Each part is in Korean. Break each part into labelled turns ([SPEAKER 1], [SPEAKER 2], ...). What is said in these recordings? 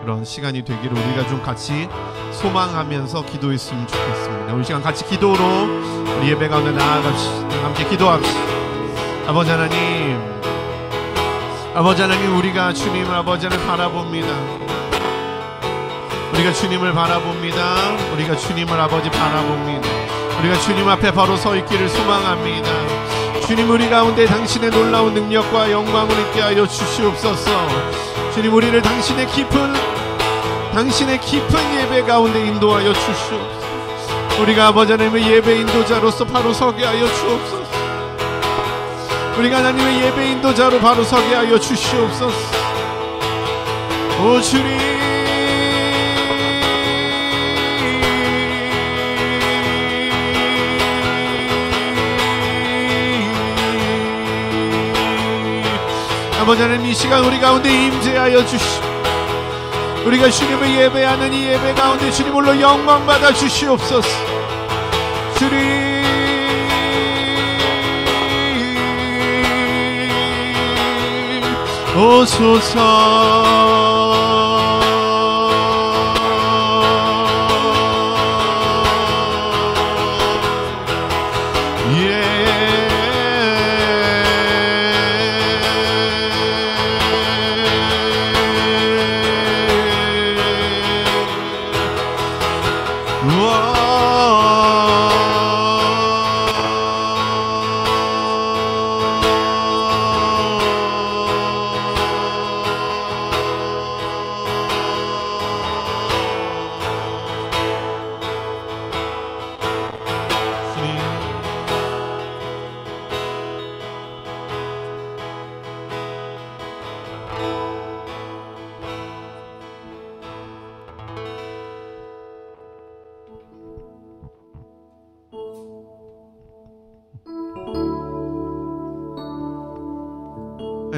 [SPEAKER 1] 그런 시간이 되기를 우리가 좀 같이 소망하면서 기도했으면 좋겠습니다. 우리 시간 같이 기도로 우리 예배 가운데 나아갑시다. 함께 기도합시다. 아버지 하나님, 아버지 하나님, 우리가 주님을 아버지를 바라봅니다. 우리가 주님을 바라봅니다. 우리가 주님을 아버지 바라봅니다. 우리가 주님 앞에 바로 서 있기를 소망합니다. 주님, 우리 가운데 당신의 놀라운 능력과 영광을 있게 하여 주시옵소서. 주님, 우리를 당신의 깊은 예배 가운데 인도하여 주시옵소서. 우리가 아버지 하나님의 예배 인도자로서 바로 서게 하여 주옵소서. 우리가 하나님의 예배 인도자로 바로 서게 하여 주시옵소서. 오 주님, 아버지 하나님, 이 시간 우리 가운데 임재하여 주시옵소서. 우리가 주님을 예배하는 이 예배 가운데 주님 홀로 영광 받아 주시옵소서. 주님, 오소서.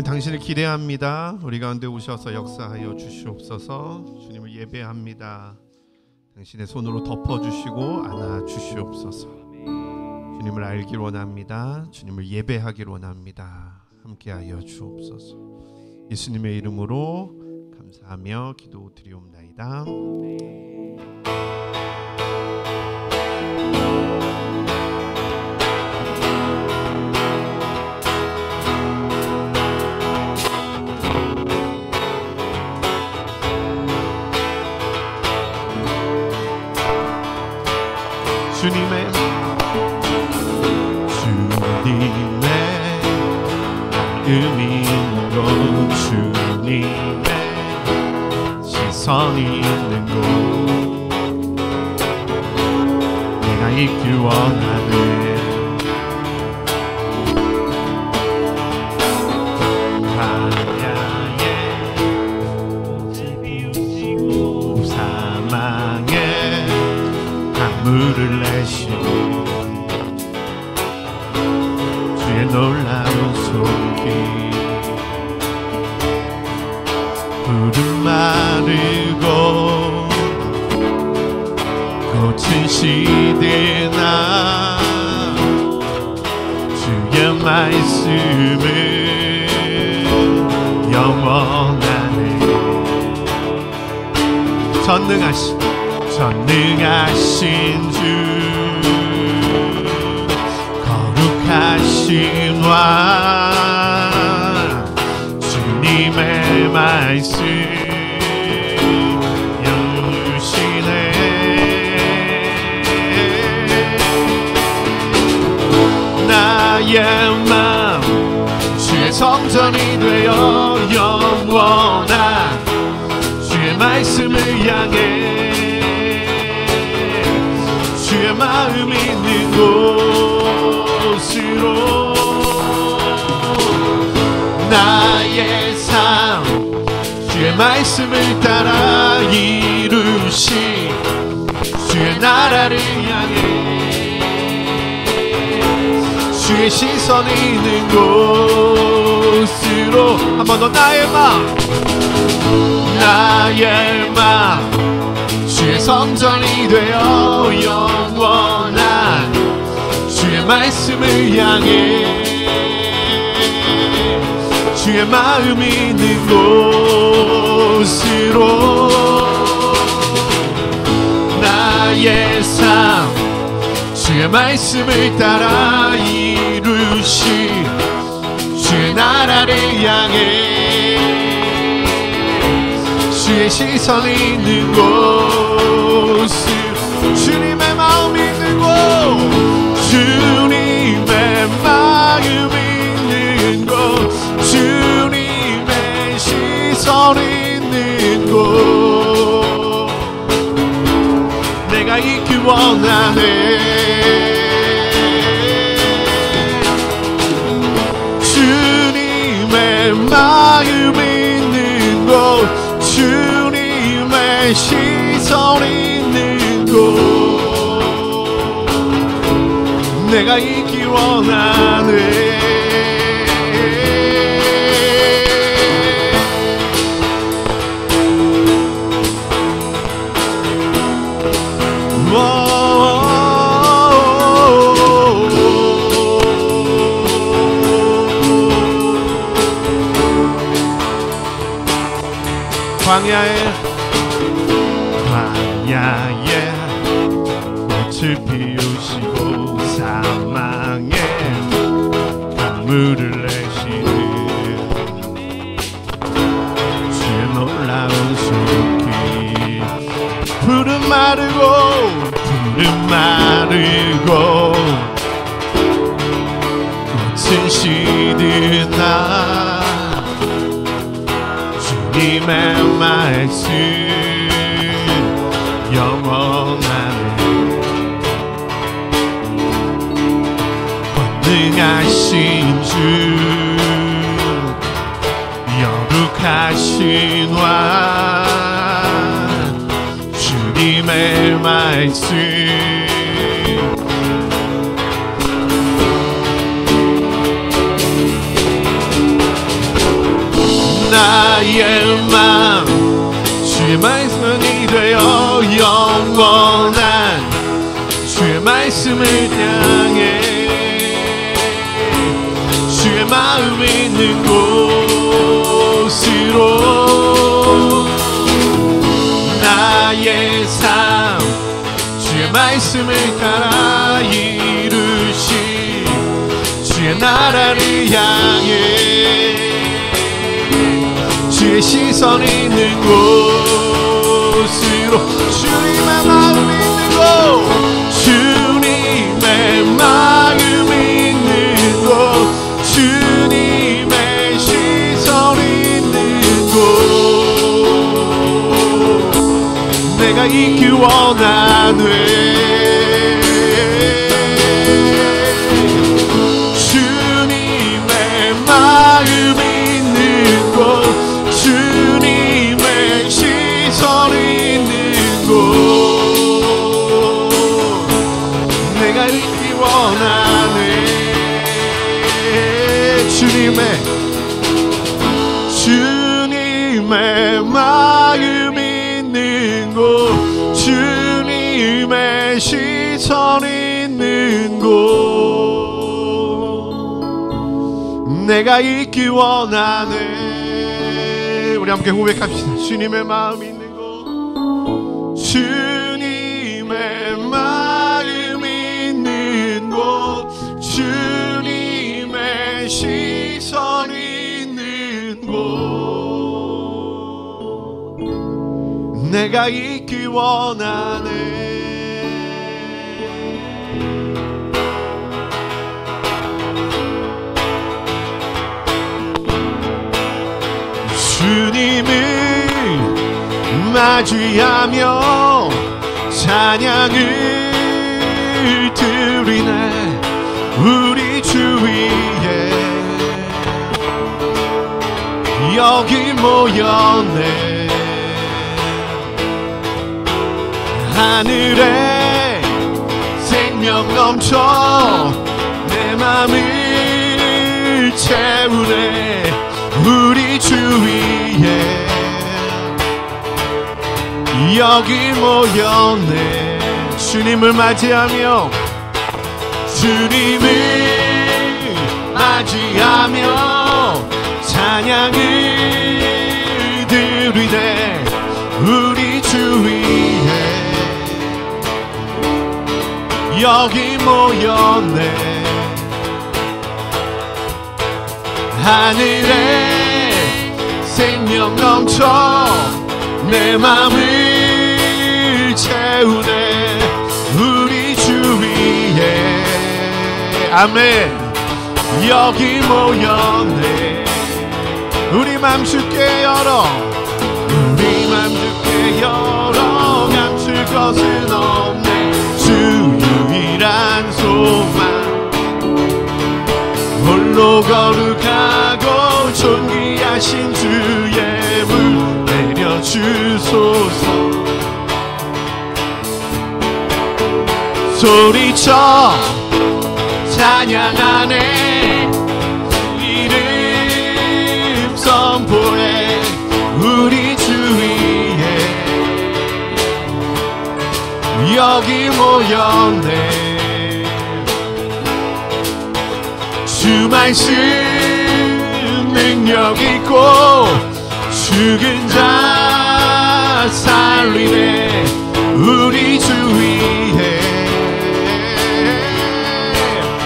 [SPEAKER 1] 당신을 기대합니다. 우리 가운데 오셔서 역사하여 주시옵소서. 주님을 예배합니다. 당신의 손으로 덮어주시고 안아주시옵소서. 주님을 알기를 원합니다. 주님을 예배하기를 원합니다. 함께하여 주옵소서. 예수님의 이름으로 감사하며 기도드리옵나이다. 주님의 의미로 주님의 시선이 있는 곳 내가 있길 원하네. 광야에 꽃을 피우시고 사망에 강물을 내시고 주의 놀라운 손길 푸른 마르고 꽃은 시드나 주의 말씀은 영원하네. 전능하신 주 거룩하신 왕 주님의 말씀 이루시네. 나의 마음 주의 성전이 되어 영원한 주의 말씀을 향해 주의 마음 있는 곳으로 나의 삶 주의 말씀을 따라 이루시 주의 나라를 향해 주의 시선이 있는 곳으로 한 번 더 나의 마음 주의 성전이 되어 영원한 주의 말씀을 향해 주의 마음이 있는 곳으로 주의 말씀을 따라 이루시 주의 나라를 향해 주의 시선이 있는 곳을 주님의 마음이 있는 곳 주님의 마음이 있는 곳 주님의 시선이 있는 곳 내가 있기 원하네 주님의 마음이 있는 곳 주님의 시선이 있는 곳 내가 있기 원하네 광야에 꽃을 피우시고 사망에 강물을 내시는 주의 놀라운 손길 푸른 마르고 꽃은 시든 날 주님의 말씀 영원하네 권능하신 주 여룩하신 왕 주님의 말씀 나의 마음 주의 말씀이 되어 영원한 주의 말씀을 향해 주의 마음 있는 곳으로 나의 삶 주의 말씀을 따라 이루시 주의 나라를 향해 주의 시선 있는 곳으로 주님의 마음 있는 곳 주님의 마음 있는 곳 주님의 시선 있는 곳 내가 있기 원하네 주님의 마음 있는 곳 주님의 시선 있는 곳 내가 있기 원하네 주님의 마음 있는 곳 주님의 시선 있는 곳 내가 있기 원하네 우리 함께 고백합시다. 주님의 마음 있는 곳 주님의 마음 있는 곳 주님의 시선 있는 곳 내가 있기 원하네 주님을 맞이하며 찬양을 드리네 우리 주 위에 여기 모였네 하늘에 생명 넘쳐 내 맘을 채우네 우리 주 위에 여기 모였네 주님을 맞이하며 주님을 맞이하며 찬양을 드리네 우리 주 위에 여기 모였네. 하늘에 생명 넘쳐 내 맘을 채우네. 우리 주위에 아멘. 여기 모였네. 우리 맘 주께 열어. 우리 맘 주께 열어. 감출 것은 없네. 주 유일한 소망. 홀로 거룩하고 존귀하신 주의 물 내려주소서. 소리쳐 찬양하네. 이름 선포해. 우리 주위에 여기 모였네. 주 말씀 능력 있고 죽은 자 살리네. 우리 주위에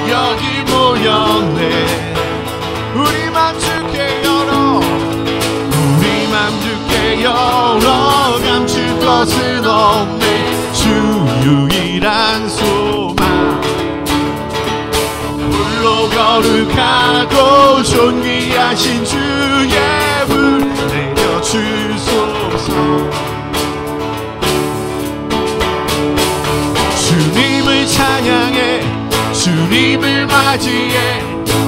[SPEAKER 1] 여기 모였네. 우리 맘 주께 열어. 우리 맘 주께 열어. 감출 것은 없네. 주 유일한 소망. 홀로 거룩하고 존귀하신 주의 불 내려주소서. 주님을 찬양해. 주님을 맞이해.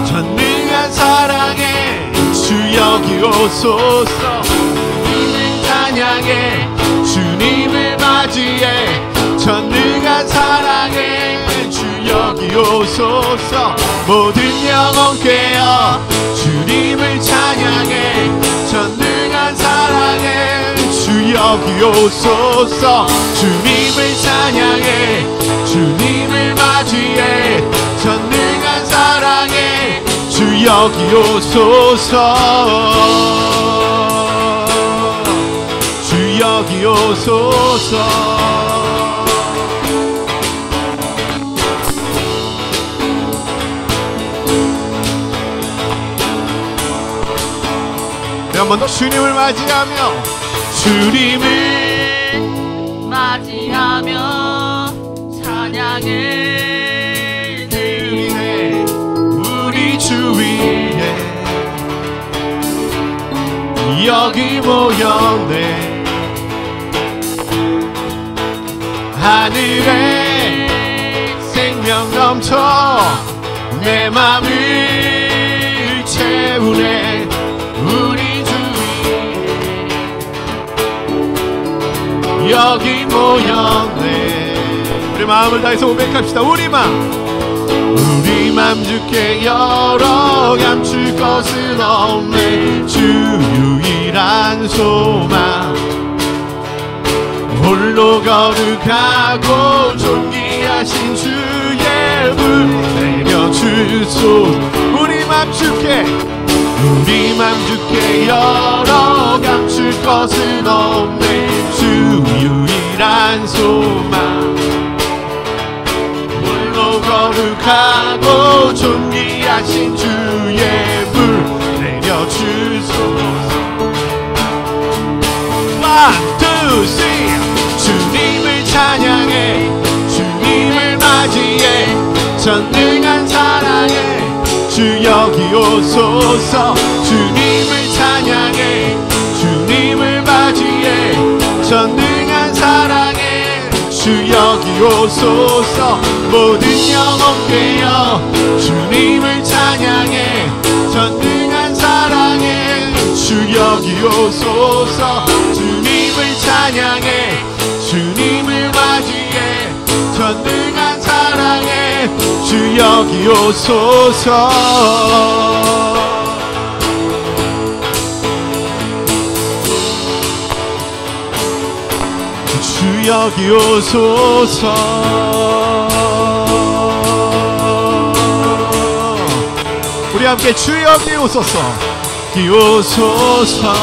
[SPEAKER 1] 전능한 사랑에 주 여기 오소서. 주님을 찬양해. 주님을 맞이해. 전능한 사랑에 주 여기 오소서. 모든 영혼 깨어 주님을 찬양해. 전능한 사랑에 주 여기 오소서. 주님을 찬양해. 주님을 맞이해. 전능한 사랑에 주 여기 오소서. 주 여기 오소서. 한 번 더 주님을 맞이하며. 주님을
[SPEAKER 2] 맞이하며 찬양을 드리네.
[SPEAKER 1] 우리 주위에 여기 모였네. 하늘에 생명 넘쳐 내 맘을 채우네. 우리 여기 모였네. 우리 마음을 다해서 고백합시다. 우리 맘 주께 열어. 감출 것은 없네. 주 유일한 소망. 홀로 거룩하고 존귀하신 주의 불 내려주소. 우리 맘 주께 열어. 감출 것은 없네. 주 유일한 소망. 홀로 거룩하고 존귀하신 주의 불 내려주소서. One, two, three. 주님을 찬양해. 주님을 맞이해. 전능한 사랑에 주 여기 오소서. 주님을 찬양해. 주님을 맞이해. 전능한 사랑에 주 여기 오소서. 모든 영혼 깨어 주님을 찬양해. 전능한 사랑에 주 여기 오소서. 주님을 찬양해. 주님을 맞이해. 전능한 사랑에 주 여기 오소서. 주 여기 오소서. 우리 함께 주 여기 오소서. 여기 오소서.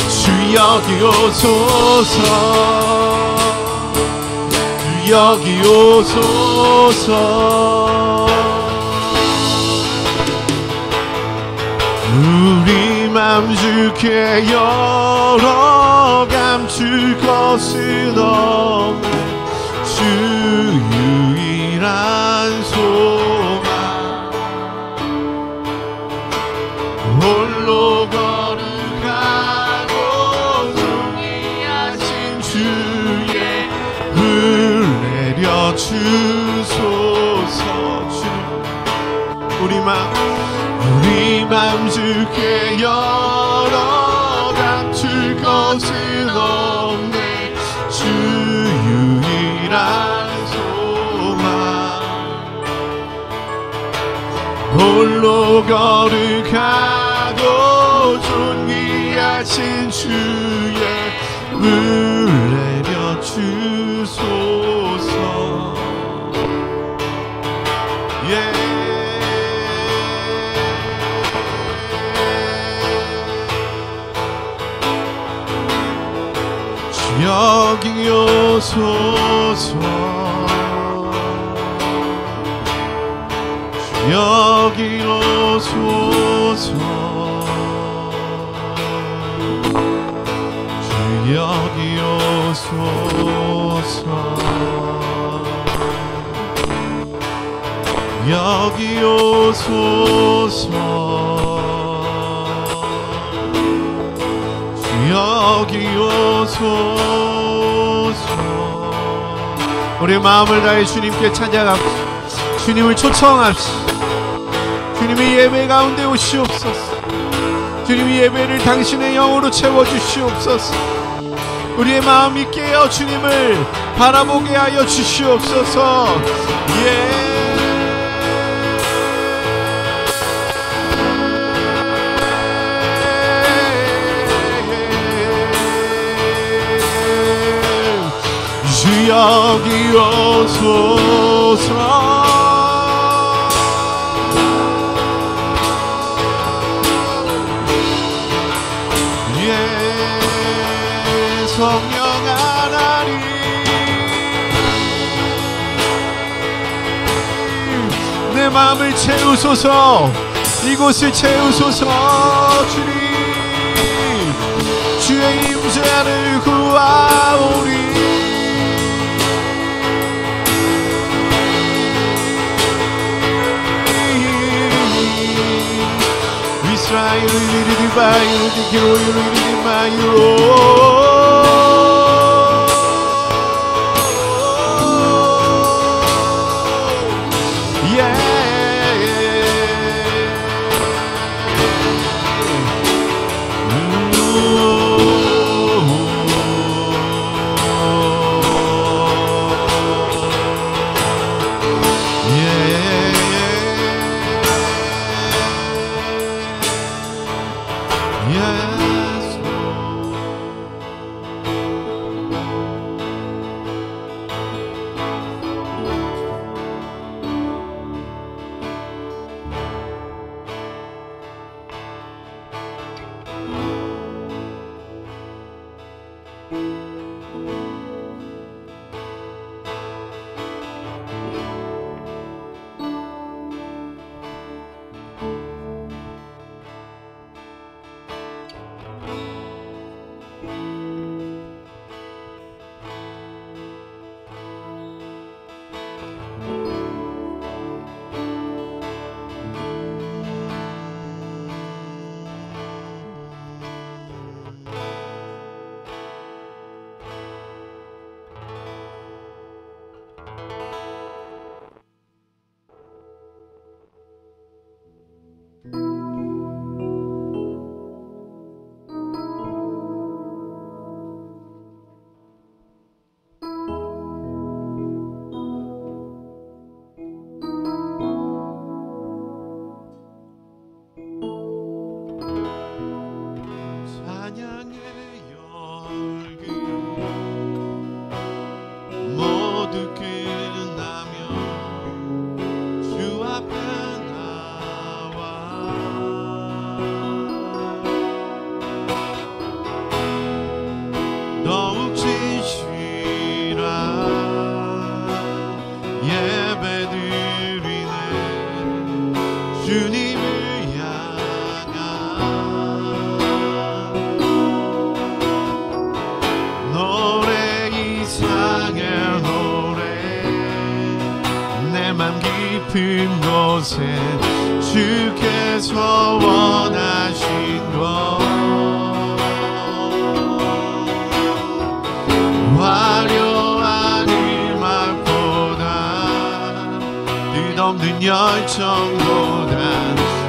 [SPEAKER 1] 주 여기 오소서. 주 여기 오소서. 우리 맘 주께 열어 감출 것은 없네. 주 유일한 소망. 홀로 거룩하고 존귀하신 주의 을 내려 주소서. 우리 맘 주께 열어 감출 것은 없네. 주 유일한 소망. 홀로 거룩하고 존귀하신 주의 을 내려 주소서. 여기 오소서. 여기 오소서. 주 여기 오소서. 여기 오소서. 여기 오소서. 우리 마음을 다해 주님께 찬양합시다. 주님을 초청합시다. 주님의 예배 가운데 오시옵소서. 주님의 예배를 당신의 영으로 채워주시옵소서. 우리의 마음이 깨어 주님을 바라보게 하여 주시옵소서. 주 여기 오소서. 성령 하나님, 내 마음을 채우소서. 이곳을 채우소서. 주님, 주의 임재를 구하오리. 이스라엘 이리디 바이오 디키로 이리디 마이오. 깊은 곳에 주께서 원하신 것 화려한 음악보다 끝없는 열정보다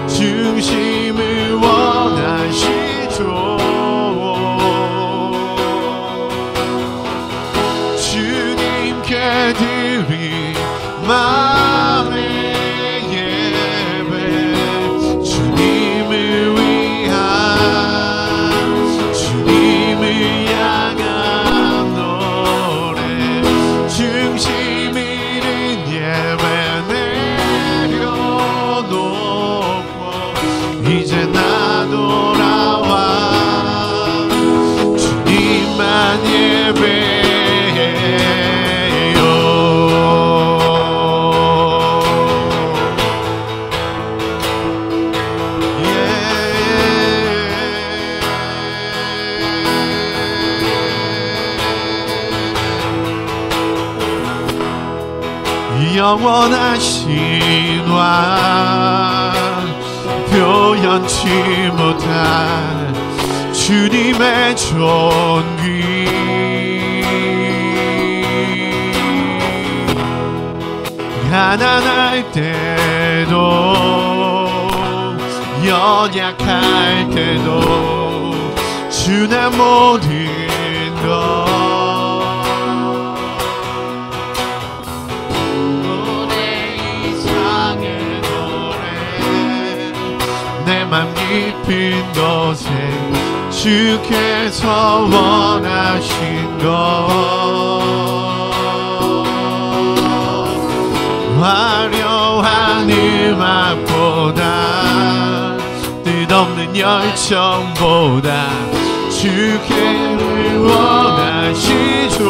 [SPEAKER 1] 중심을 원하시죠. 주님께 드린 마음의 예배 주님을 위한 주님을 향한 노래 중심 잃은 예배 내려놓고 이제 나 돌아와 주님만 예배해요. 영원하신 왕 표현치 못할 주님의 존귀 가난할 때도 연약할 때도 주의 모든 것 맘 깊은 곳에 주께서 원하신 것 화려한 음악보다 뜻없는 열정보다 주께를 원하시죠.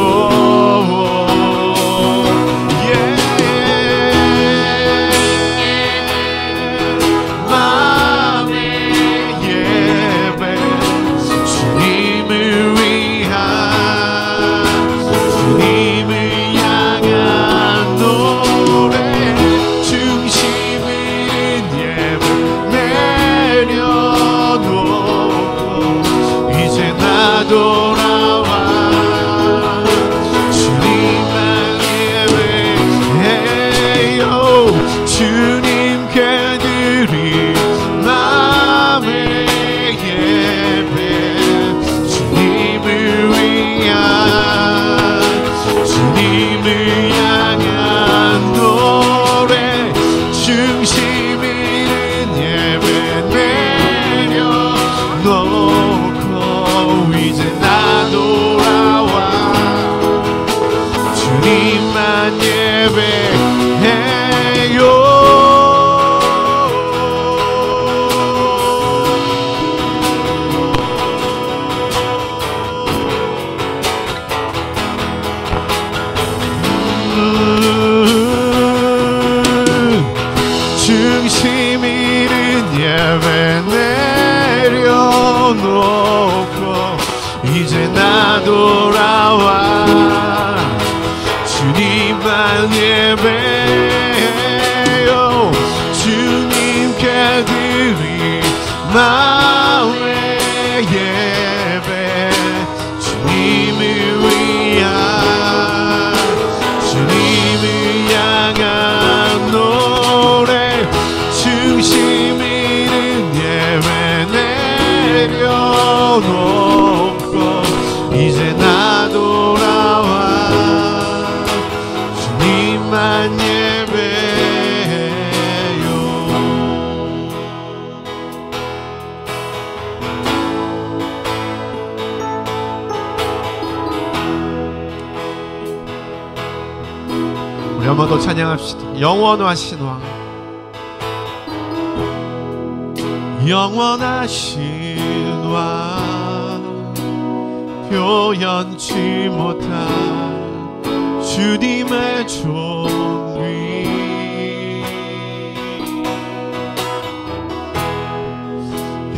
[SPEAKER 1] 중심 잃은 예배 내려놓고 이제 나 돌아와 주님만 예배해요. 주님께 드린 마음의 예배 주님을 위한 주님을 향한 노래 중심 잃은 예배 내려놓고 이제 나 돌아와 주님만 예배해요. 우리 한 번 더 찬양합시다. 영원하신 왕 영원하신 왕 표현치 못할 주님의 존귀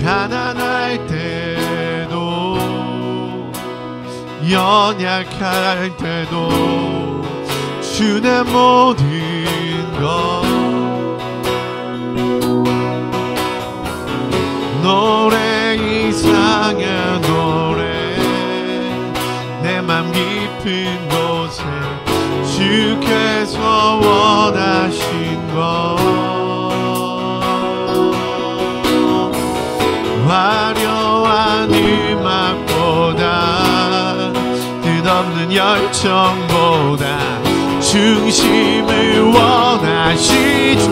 [SPEAKER 1] 가난할 때도 연약할 때도 주의 모든 것 노래 이상한 노래 내 맘 깊은 곳에 주께서 원하신 것 화려한 음악보다 끝없는 열정보다 중심을 원하시죠.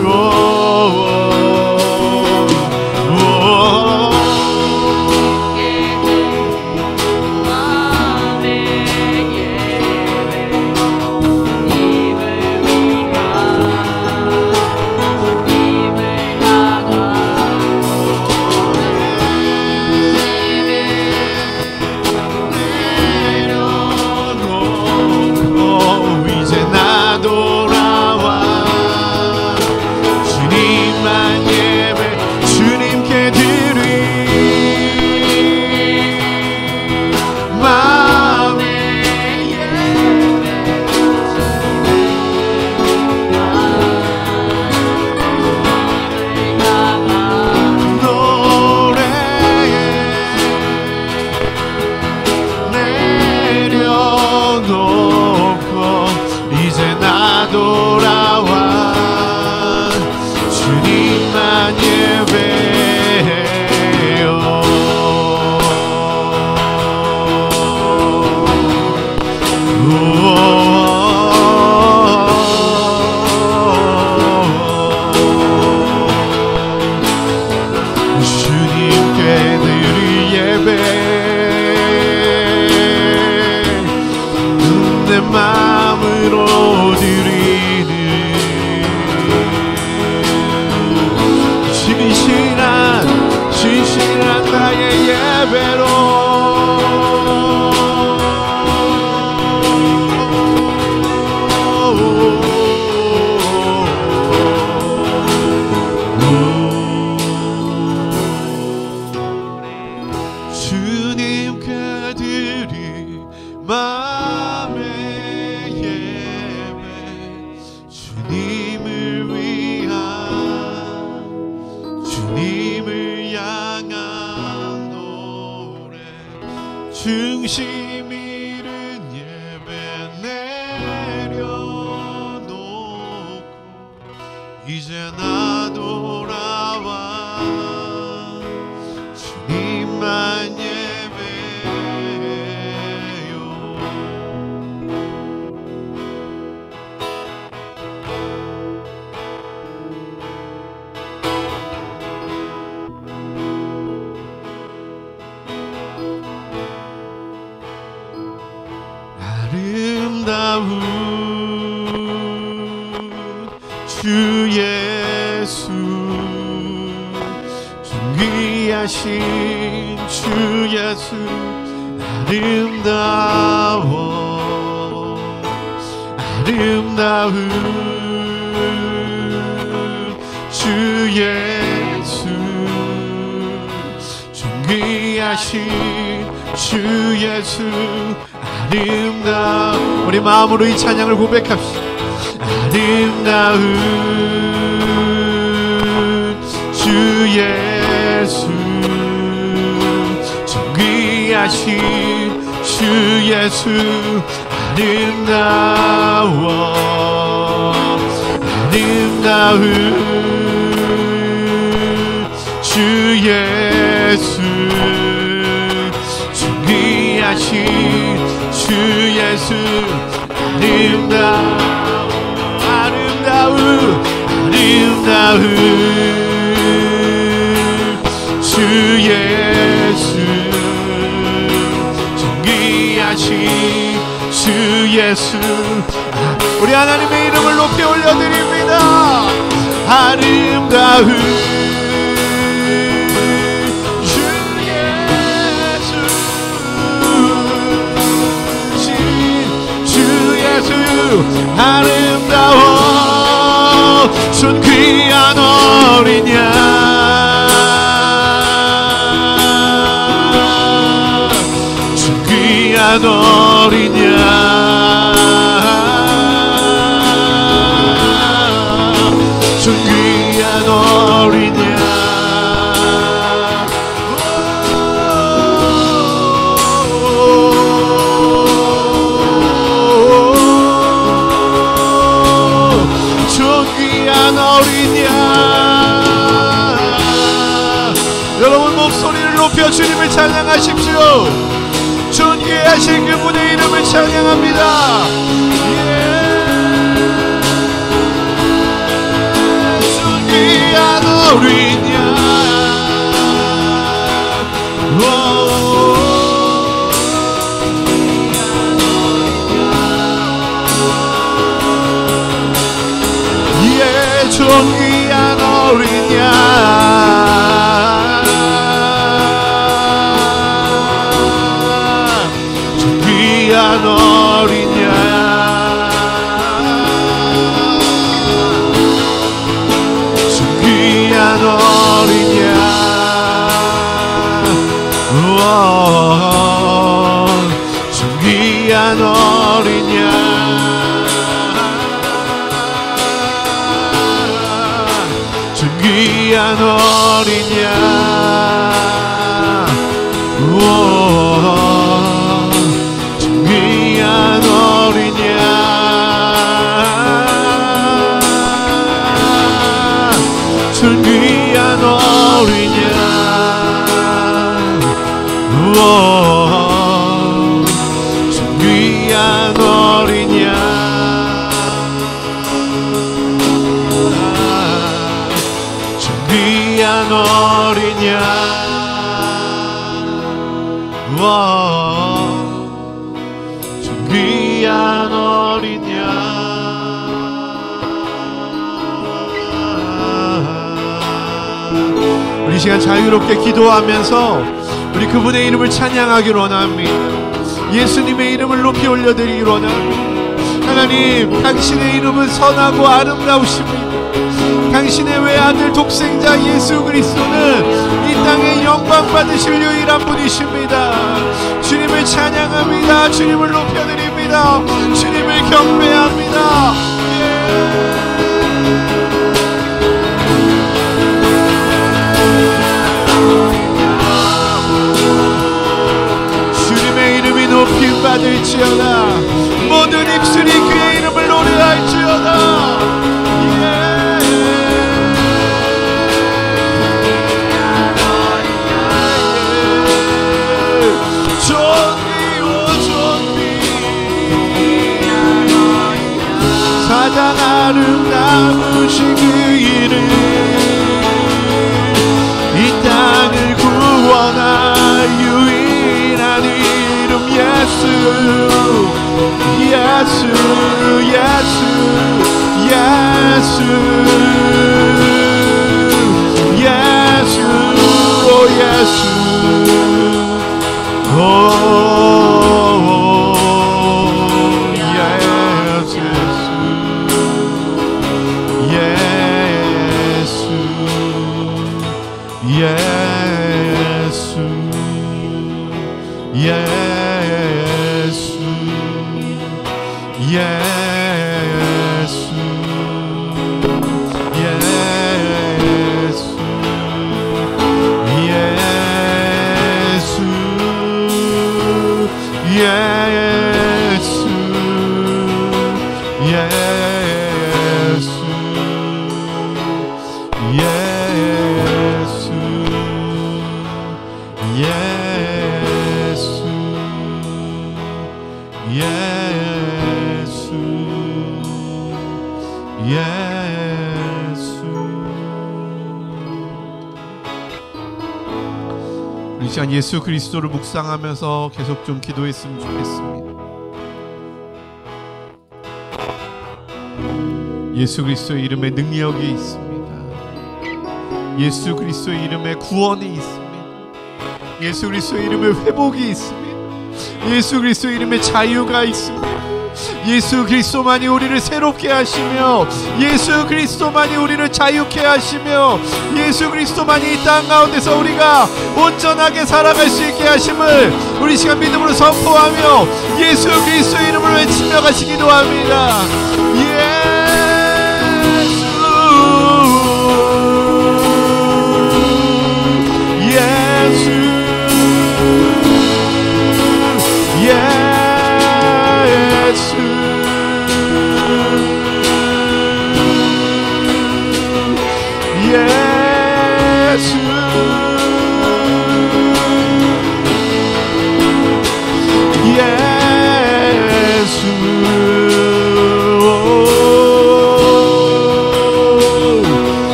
[SPEAKER 1] 진실한 나의 예배로 주님께 드릴 마음의 예배 주님을 위한 주님을 향한 노래 중심 잃은 예배 내려놓고 이제 나 돌아와 주님만 예배요. 아름다운 주 예수 존귀하신 주 예수 아름다운 주 예수 존귀하신 주 예수 아름다운 우리 마음으로 이 찬양을 고백합시다. 아름다운 주 예수 존귀하신 주 예수 아름다운 주 예수 존귀하신 주 예수 아름다운 주 예수 존귀하신 주 예수 우리 하나님의 이름을 높이 올려드립니다. 아름다운 아름다워 존귀한 어린 양 존귀한 어린 양 존귀한 어린 양 높여 주님을 찬양하십시오. 존귀하신 그분의 이름을 찬양합니다. 존귀한 어린 양, 존귀한 어린 양, 존귀한 어린 양, 존귀한 어린 양, 존귀한 어린 양, 존귀한 어린 양, 존귀한 어린 양, 존귀한 어린 양, 존귀한 어린 양, 존귀한 어린 양, 존귀한 어린 양. 우리 시간 자유롭게 기도하면서 우리 그분의 이름을 찬양하기를 원합니다. 예수님의 이름을 높이 올려드리기를 원합니다. 하나님, 당신의 이름은 선하고 아름다우십니다. 당신의 외아들 독생자 예수 그리스도는 이 땅에 영광 받으실 유일한 분이십니다. 주님을 찬양합니다. 주님을 높여드립니다. 주님을 경배합니다. 주님의 이름이 높임 받을지어다. 모든 입술이 그의 이름을 노래할지어다. 가장 아름다우신 그 이름, 이 땅을 구원할 유일한 이름 예수, 예수, 예수, 예수, 예수, 오 예수, 오 우리 시간 예수 그리스도를 묵상하면서 계속 좀 기도했으면 좋겠습니다. 예수 그리스도의 이름에 능력이 있습니다. 예수 그리스도의 이름에 구원이 있습니다. 예수 그리스도의 이름에 회복이 있습니다. 예수 그리스도의 이름에 자유가 있습니다. 예수 그리스도만이 우리를 새롭게 하시며, 예수 그리스도만이 우리를 자유케 하시며, 예수 그리스도만이 이 땅 가운데서 우리가 온전하게 살아갈 수 있게 하심을 우리 시간 믿음으로 선포하며 예수 그리스도의 이름을 외치며 같이 기도합니다. 예수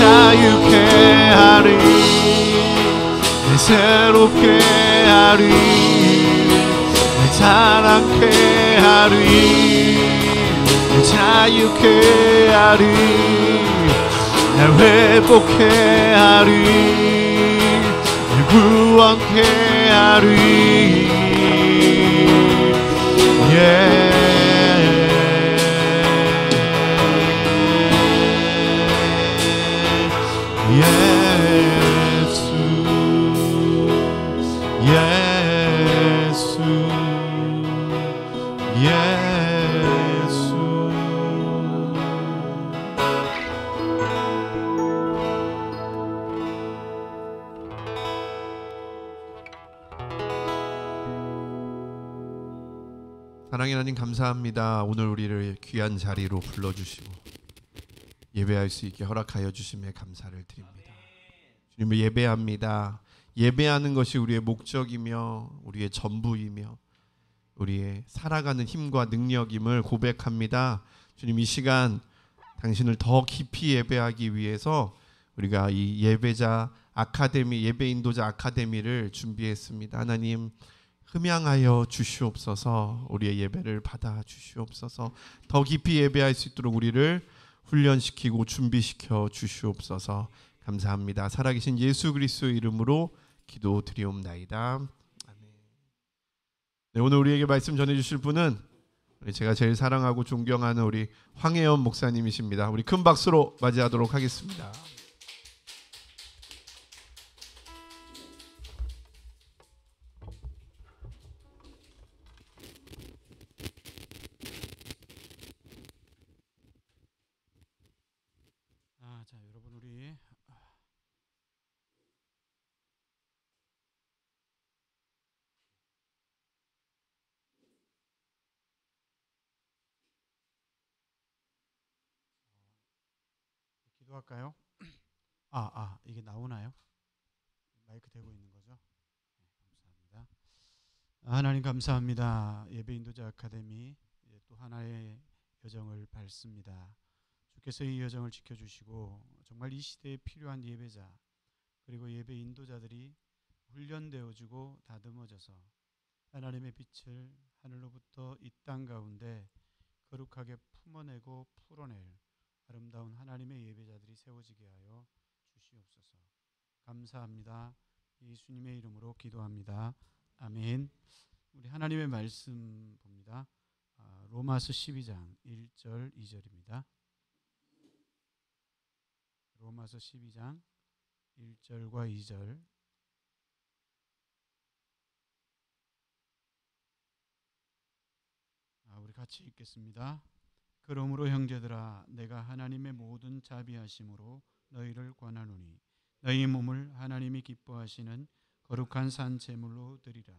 [SPEAKER 1] 자유케 하리, 새롭게 하리, 자랑케 하리, 자유케 하리, 날 회복케 하리, 구원케 하리. 사랑의 하나님 감사합니다. 오늘 우리를 귀한 자리로 불러주시고 예배할 수 있게 허락하여 주심에 감사를 드립니다. 주님을 예배합니다. 예배하는 것이 우리의 목적이며 우리의 전부이며 우리의 살아가는 힘과 능력임을 고백합니다. 주님, 이 시간 당신을 더 깊이 예배하기 위해서 우리가 이 예배자 아카데미, 예배 인도자 아카데미를 준비했습니다. 하나님, 흠양하여 주시옵소서. 우리의 예배를 받아 주시옵소서. 더 깊이 예배할 수 있도록 우리를 훈련시키고 준비시켜 주시옵소서. 감사합니다. 살아계신 예수 그리스도의 이름으로 기도드리옵나이다. 아멘. 네, 오늘 우리에게 말씀 전해주실 분은 제가 제일 사랑하고 존경하는 우리 황혜연 목사님이십니다. 우리 큰 박수로 맞이하도록 하겠습니다.
[SPEAKER 3] 자, 여러분 우리 기도할까요? 이게 나오나요? 마이크 대고 있는 거죠? 네, 감사합니다. 하나님 감사합니다. 예배 인도자 아카데미 또 하나의 여정을 밟습니다. 주께서 이 여정을 지켜주시고 정말 이 시대에 필요한 예배자 그리고 예배 인도자들이 훈련되어지고 다듬어져서 하나님의 빛을 하늘로부터 이 땅 가운데 거룩하게 품어내고 풀어낼 아름다운 하나님의 예배자들이 세워지게 하여 주시옵소서. 감사합니다. 예수님의 이름으로 기도합니다. 아멘. 우리 하나님의 말씀 봅니다. 로마서 12장 1절 2절입니다. 로마서 12장 1절과 2절. 우리 같이 읽겠습니다. 그러므로 형제들아 내가 하나님의 모든 자비하심으로 너희를 권하노니 너희 몸을 하나님이 기뻐하시는 거룩한 산 제물로 드리라.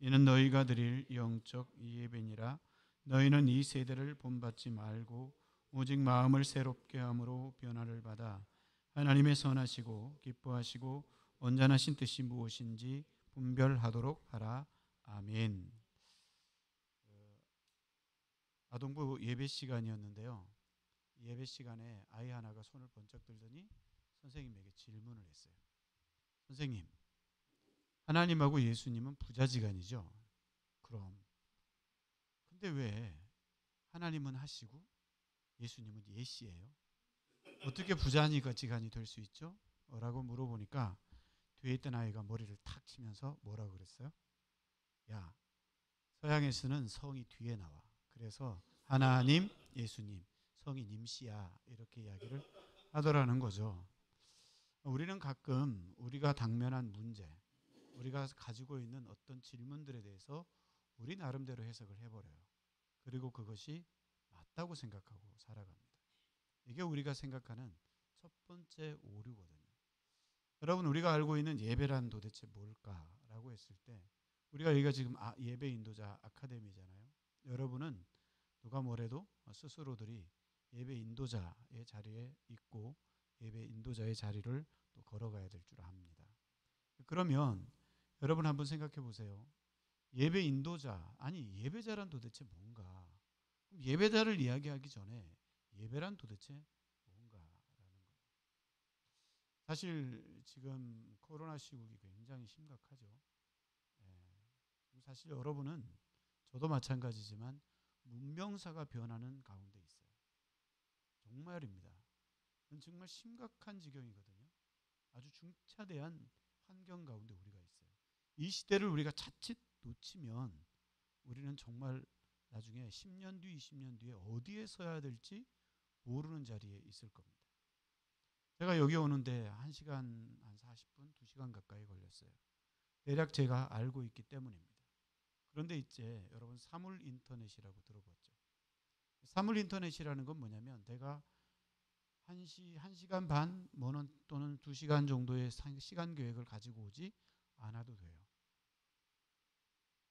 [SPEAKER 3] 이는 너희가 드릴 영적 예배니라. 너희는 이 세대를 본받지 말고 오직 마음을 새롭게 함으로 변화를 받아 하나님의 선하시고 기뻐하시고 온전하신 뜻이 무엇인지 분별하도록 하라. 아멘. 아동부 예배 시간이었는데요. 예배 시간에 아이 하나가 손을 번쩍 들더니 선생님에게 질문을 했어요. 선생님, 하나님하고 예수님은 부자지간이죠? 그럼 근데 왜 하나님은 하시고 예수님은 예시예요? 어떻게 부자지간이 될 수 있죠? 라고 물어보니까 뒤에 있던 아이가 머리를 탁 치면서 뭐라고 그랬어요? 야, 서양에서는 성이 뒤에 나와. 그래서 하나님, 예수님, 성이 님씨야 이렇게 이야기를 하더라는 거죠. 우리는 가끔 우리가 당면한 문제, 우리가 가지고 있는 어떤 질문들에 대해서 우리 나름대로 해석을 해버려요. 그리고 그것이 맞다고 생각하고 살아갑니다. 이게 우리가 생각하는 첫 번째 오류거든요. 여러분, 우리가 알고 있는 예배란 도대체 뭘까라고 했을 때, 우리가 지금 예배 인도자 아카데미잖아요. 여러분은 누가 뭐래도 스스로들이 예배 인도자의 자리에 있고 예배 인도자의 자리를 또 걸어가야 될 줄 압니다. 그러면 여러분 한번 생각해 보세요. 예배 인도자, 아니 예배자란 도대체 뭔가? 그럼 예배자를 이야기하기 전에 예배란 도대체 뭔가라는 거예요. 사실 지금 코로나 시국이 굉장히 심각하죠. 사실 여러분은, 저도 마찬가지지만 문명사가 변하는 가운데 있어요. 정말입니다. 정말 심각한 지경이거든요. 아주 중차대한 환경 가운데 우리가 있어요. 이 시대를 우리가 자칫 놓치면 우리는 정말 나중에 10년 뒤, 20년 뒤에 어디에 서야 될지 모르는 자리에 있을 겁니다. 제가 여기 오는데 1시간 한 40분, 2시간 가까이 걸렸어요. 대략 제가 알고 있기 때문입니다. 그런데 이제 여러분 사물 인터넷이라고 들어봤죠? 사물 인터넷이라는 건 뭐냐면 내가 1시간 반 또는 2시간 정도의 시간 계획을 가지고 오지 않아도 돼요.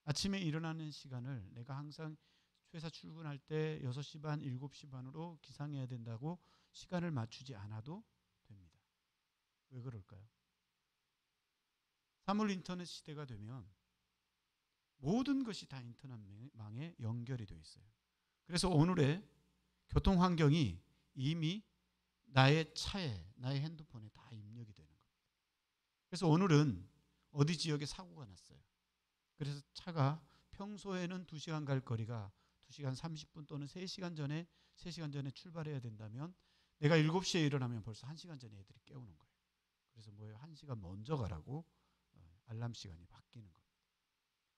[SPEAKER 3] 아침에 일어나는 시간을 내가 항상 회사 출근할 때 6시 반, 7시 반으로 기상해야 된다고 시간을 맞추지 않아도 됩니다. 왜 그럴까요? 사물 인터넷 시대가 되면 모든 것이 다 인터넷망에 연결이 되어 있어요. 그래서 오늘의 교통 환경이 이미 나의 차에, 나의 핸드폰에 다 입력이 되는 겁니다. 그래서 오늘은 어디 지역에 사고가 났어요. 그래서 차가 평소에는 2시간 갈 거리가 2시간 30분 또는 3시간 전에 출발해야 된다면 내가 7시에 일어나면 벌써 1시간 전에 애들이 깨우는 거예요. 그래서 뭐예요? 1시간 먼저 가라고 알람 시간이 바뀌는 겁니다.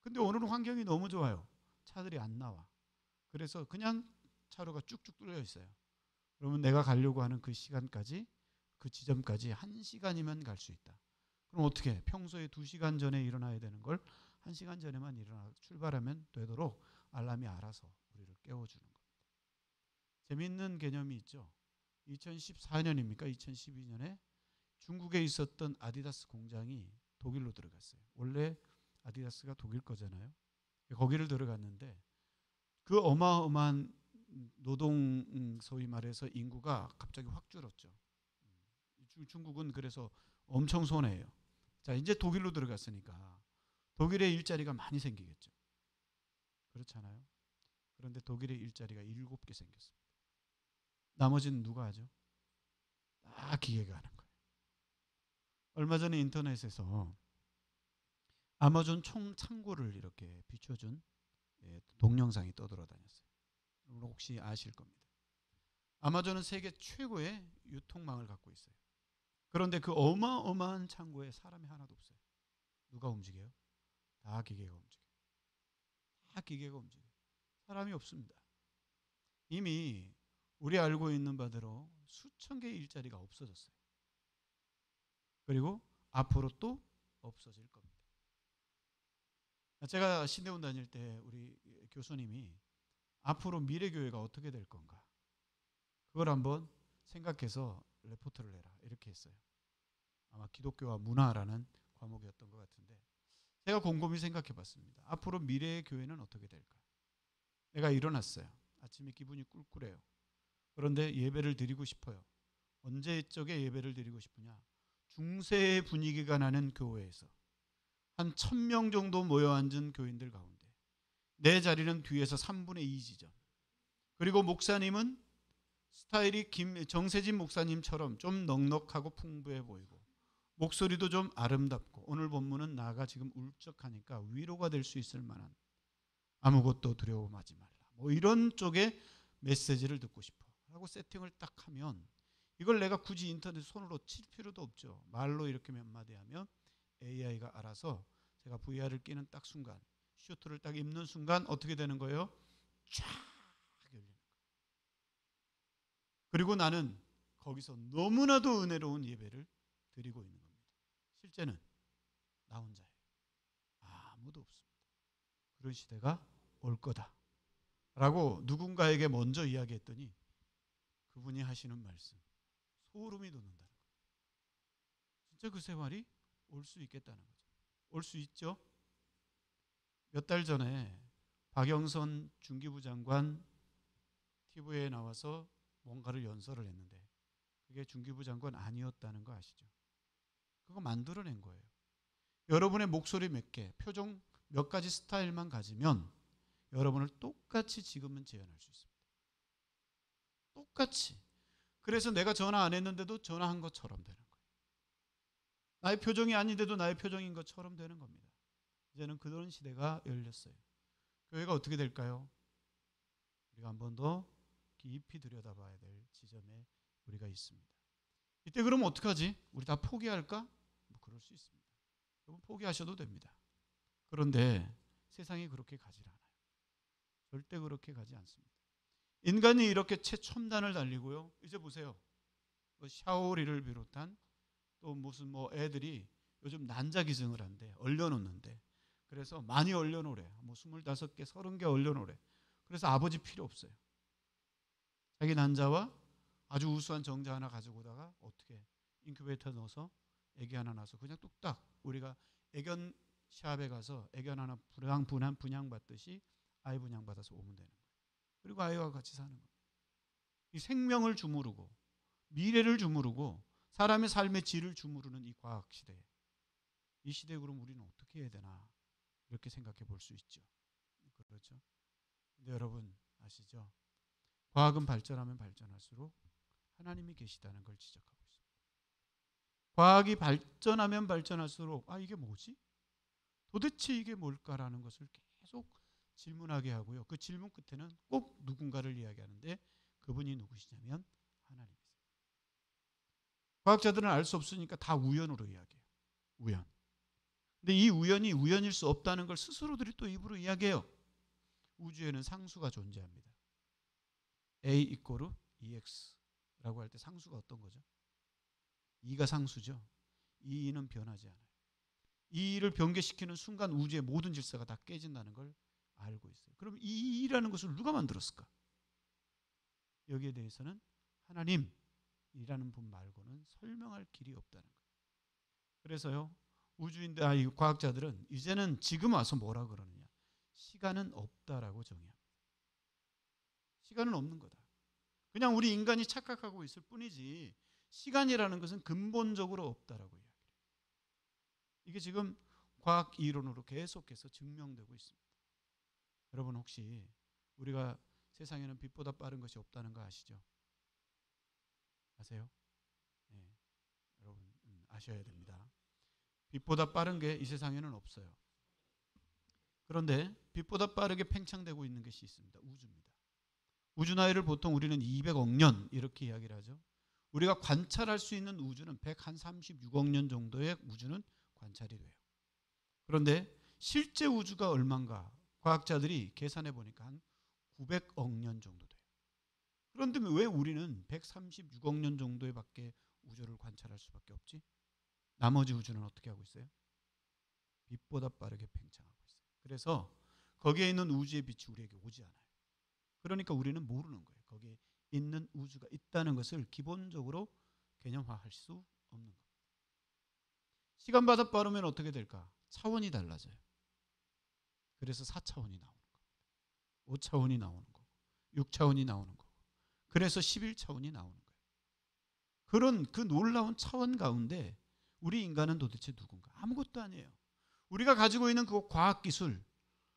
[SPEAKER 3] 근데 오늘은 환경이 너무 좋아요. 차들이 안 나와. 그래서 그냥 차로가 쭉쭉 뚫려 있어요. 그러면 내가 가려고 하는 그 시간까지, 그 지점까지 1시간이면 갈 수 있다. 그럼 어떻게 해? 평소에 2시간 전에 일어나야 되는 걸 1시간 전에만 일어나 출발하면 되도록 알람이 알아서 우리를 깨워주는 겁니다. 재미있는 개념이 있죠. 2014년입니까? 2012년에 중국에 있었던 아디다스 공장이 독일로 들어갔어요. 원래 아디다스가 독일 거잖아요. 거기를 들어갔는데 그 어마어마한 노동, 소위 말해서 인구가 갑자기 확 줄었죠. 중국은 그래서 엄청 손해예요. 자, 이제 독일로 들어갔으니까 독일의 일자리가 많이 생기겠죠. 그렇잖아요. 그런데 독일의 일자리가 7개 생겼습니다. 나머지는 누가 하죠? 다 기계가 하는 거예요. 얼마 전에 인터넷에서 아마존 총 창고를 이렇게 비춰준 동영상이 떠돌아다녔어요. 여러분 혹시 아실 겁니다. 아마존은 세계 최고의 유통망을 갖고 있어요. 그런데 그 어마어마한 창고에 사람이 하나도 없어요. 누가 움직여요? 다 기계가 움직여요. 다 기계가 움직여요. 사람이 없습니다. 이미 우리 알고 있는 바대로 수천 개의 일자리가 없어졌어요. 그리고 앞으로 또 없어질 겁니다. 제가 신대원 다닐 때 우리 교수님이 앞으로 미래교회가 어떻게 될 건가, 그걸 한번 생각해서 레포트를 해라 이렇게 했어요. 아마 기독교와 문화라는 과목이었던 것 같은데 제가 곰곰이 생각해 봤습니다. 앞으로 미래의 교회는 어떻게 될까? 내가 일어났어요. 아침에 기분이 꿀꿀해요. 그런데 예배를 드리고 싶어요. 언제적에 예배를 드리고 싶으냐? 중세의 분위기가 나는 교회에서 한 1000명 정도 모여 앉은 교인들 가운데 내 자리는 뒤에서 3분의 2 지점, 그리고 목사님은 스타일이 정세진 목사님처럼 좀 넉넉하고 풍부해 보이고 목소리도 좀 아름답고 오늘 본문은 나가 지금 울적하니까 위로가 될 수 있을 만한 아무것도 두려움하지 말라, 뭐 이런 쪽의 메시지를 듣고 싶어 하고 세팅을 딱 하면 이걸 내가 굳이 인터넷 손으로 칠 필요도 없죠. 말로 이렇게 몇 마디 하면 AI가 알아서 제가 VR을 끼는 딱 순간, 슈트를 딱 입는 순간 어떻게 되는 거예요? 쫙 열리는 거예요. 그리고 나는 거기서 너무나도 은혜로운 예배를 드리고 있는 겁니다. 실제는 나 혼자예요. 아무도 없습니다. 그런 시대가 올 거다 라고 누군가에게 먼저 이야기했더니 그분이 하시는 말씀, 소름이 돋는다는 거예요. 진짜 그 생활이 올 수 있겠다는 거죠. 올 수 있죠. 몇 달 전에 박영선 중기부 장관 TV에 나와서 뭔가를 연설을 했는데 그게 중기부 장관 아니었다는 거 아시죠? 그거 만들어낸 거예요. 여러분의 목소리 몇 개, 표정 몇 가지 스타일만 가지면 여러분을 똑같이 지금은 재현할 수 있습니다. 똑같이. 그래서 내가 전화 안 했는데도 전화한 것처럼 되는 거예요. 나의 표정이 아닌데도 나의 표정인 것처럼 되는 겁니다. 이제는 그런 시대가 열렸어요. 교회가 어떻게 될까요? 우리가 한 번 더 깊이 들여다봐야 될 지점에 우리가 있습니다. 이때 그러면 어떡하지? 우리 다 포기할까? 뭐 그럴 수 있습니다. 여러분 포기하셔도 됩니다. 그런데 세상이 그렇게 가지 않아요. 절대 그렇게 가지 않습니다. 인간이 이렇게 최첨단을 달리고요. 이제 보세요. 샤오리를 비롯한 또 무슨 애들이 요즘 난자기증을 한대. 얼려놓는데. 그래서 많이 얼려놓으래. 25개, 30개 얼려놓으래. 그래서 아버지 필요 없어요. 자기 난자와 아주 우수한 정자 하나 가지고 오다가 어떻게 인큐베이터 넣어서 애기 하나 낳아서 그냥 뚝딱 우리가 애견 샵에 가서 애견 하나 분양받듯이 아이 분양받아서 오면 되는 거예요. 그리고 아이와 같이 사는 거예요. 이 생명을 주무르고 미래를 주무르고 사람의 삶의 질을 주무르는 이 과학 시대에 이 시대에 그럼 우리는 어떻게 해야 되나 이렇게 생각해 볼 수 있죠. 그렇죠. 근데 여러분 아시죠? 과학은 발전하면 발전할수록 하나님이 계시다는 걸 지적하고 있습니다. 과학이 발전하면 발전할수록 이게 뭐지? 도대체 이게 뭘까라는 것을 계속 질문하게 하고요. 그 질문 끝에는 꼭 누군가를 이야기하는데 그분이 누구시냐면 하나님이세요. 과학자들은 알 수 없으니까 다 우연으로 이야기해요. 우연. 근데 이 우연이 우연일 수 없다는 걸 스스로들이 또 입으로 이야기해요. 우주에는 상수가 존재합니다. A 이꼬르 EX라고 할 때 상수가 어떤 거죠? 2가 상수죠. 2는 변하지 않아요. 2를 변개시키는 순간 우주의 모든 질서가 다 깨진다는 걸 알고 있어요. 그럼 이 2라는 것을 누가 만들었을까? 여기에 대해서는 하나님이라는 분 말고는 설명할 길이 없다는 거예요. 그래서요. 우주인들, 과학자들은 이제는 지금 와서 뭐라 그러느냐? 시간은 없다라고 정의합니다. 시간은 없는 거다. 그냥 우리 인간이 착각하고 있을 뿐이지 시간이라는 것은 근본적으로 없다라고 이야기해요. 이게 지금 과학 이론으로 계속해서 증명되고 있습니다. 여러분 혹시 우리가 세상에는 빛보다 빠른 것이 없다는 거 아시죠? 아세요? 네, 여러분 아셔야 됩니다. 빛보다 빠른 게 이 세상에는 없어요. 그런데 빛보다 빠르게 팽창되고 있는 것이 있습니다. 우주입니다. 우주 나이를 보통 우리는 200억 년 이렇게 이야기를 하죠. 우리가 관찰할 수 있는 우주는 136억 년 정도의 우주는 관찰이 돼요. 그런데 실제 우주가 얼마인가? 과학자들이 계산해 보니까 한 900억 년 정도 돼요. 그런데 왜 우리는 136억 년 정도의 밖에 우주를 관찰할 수밖에 없지? 나머지 우주는 어떻게 하고 있어요? 빛보다 빠르게 팽창하고 있어요. 그래서 거기에 있는 우주의 빛이 우리에게 오지 않아요. 그러니까 우리는 모르는 거예요. 거기에 있는 우주가 있다는 것을 기본적으로 개념화할 수 없는 겁니다. 시간보다 빠르면 어떻게 될까? 차원이 달라져요. 그래서 4차원이 나오는 겁니다. 5차원이 나오는 거고 6차원이 나오는 거고 그래서 11차원이 나오는 거예요. 그런 그 놀라운 차원 가운데 우리 인간은 도대체 누군가? 아무것도 아니에요. 우리가 가지고 있는 그 과학기술,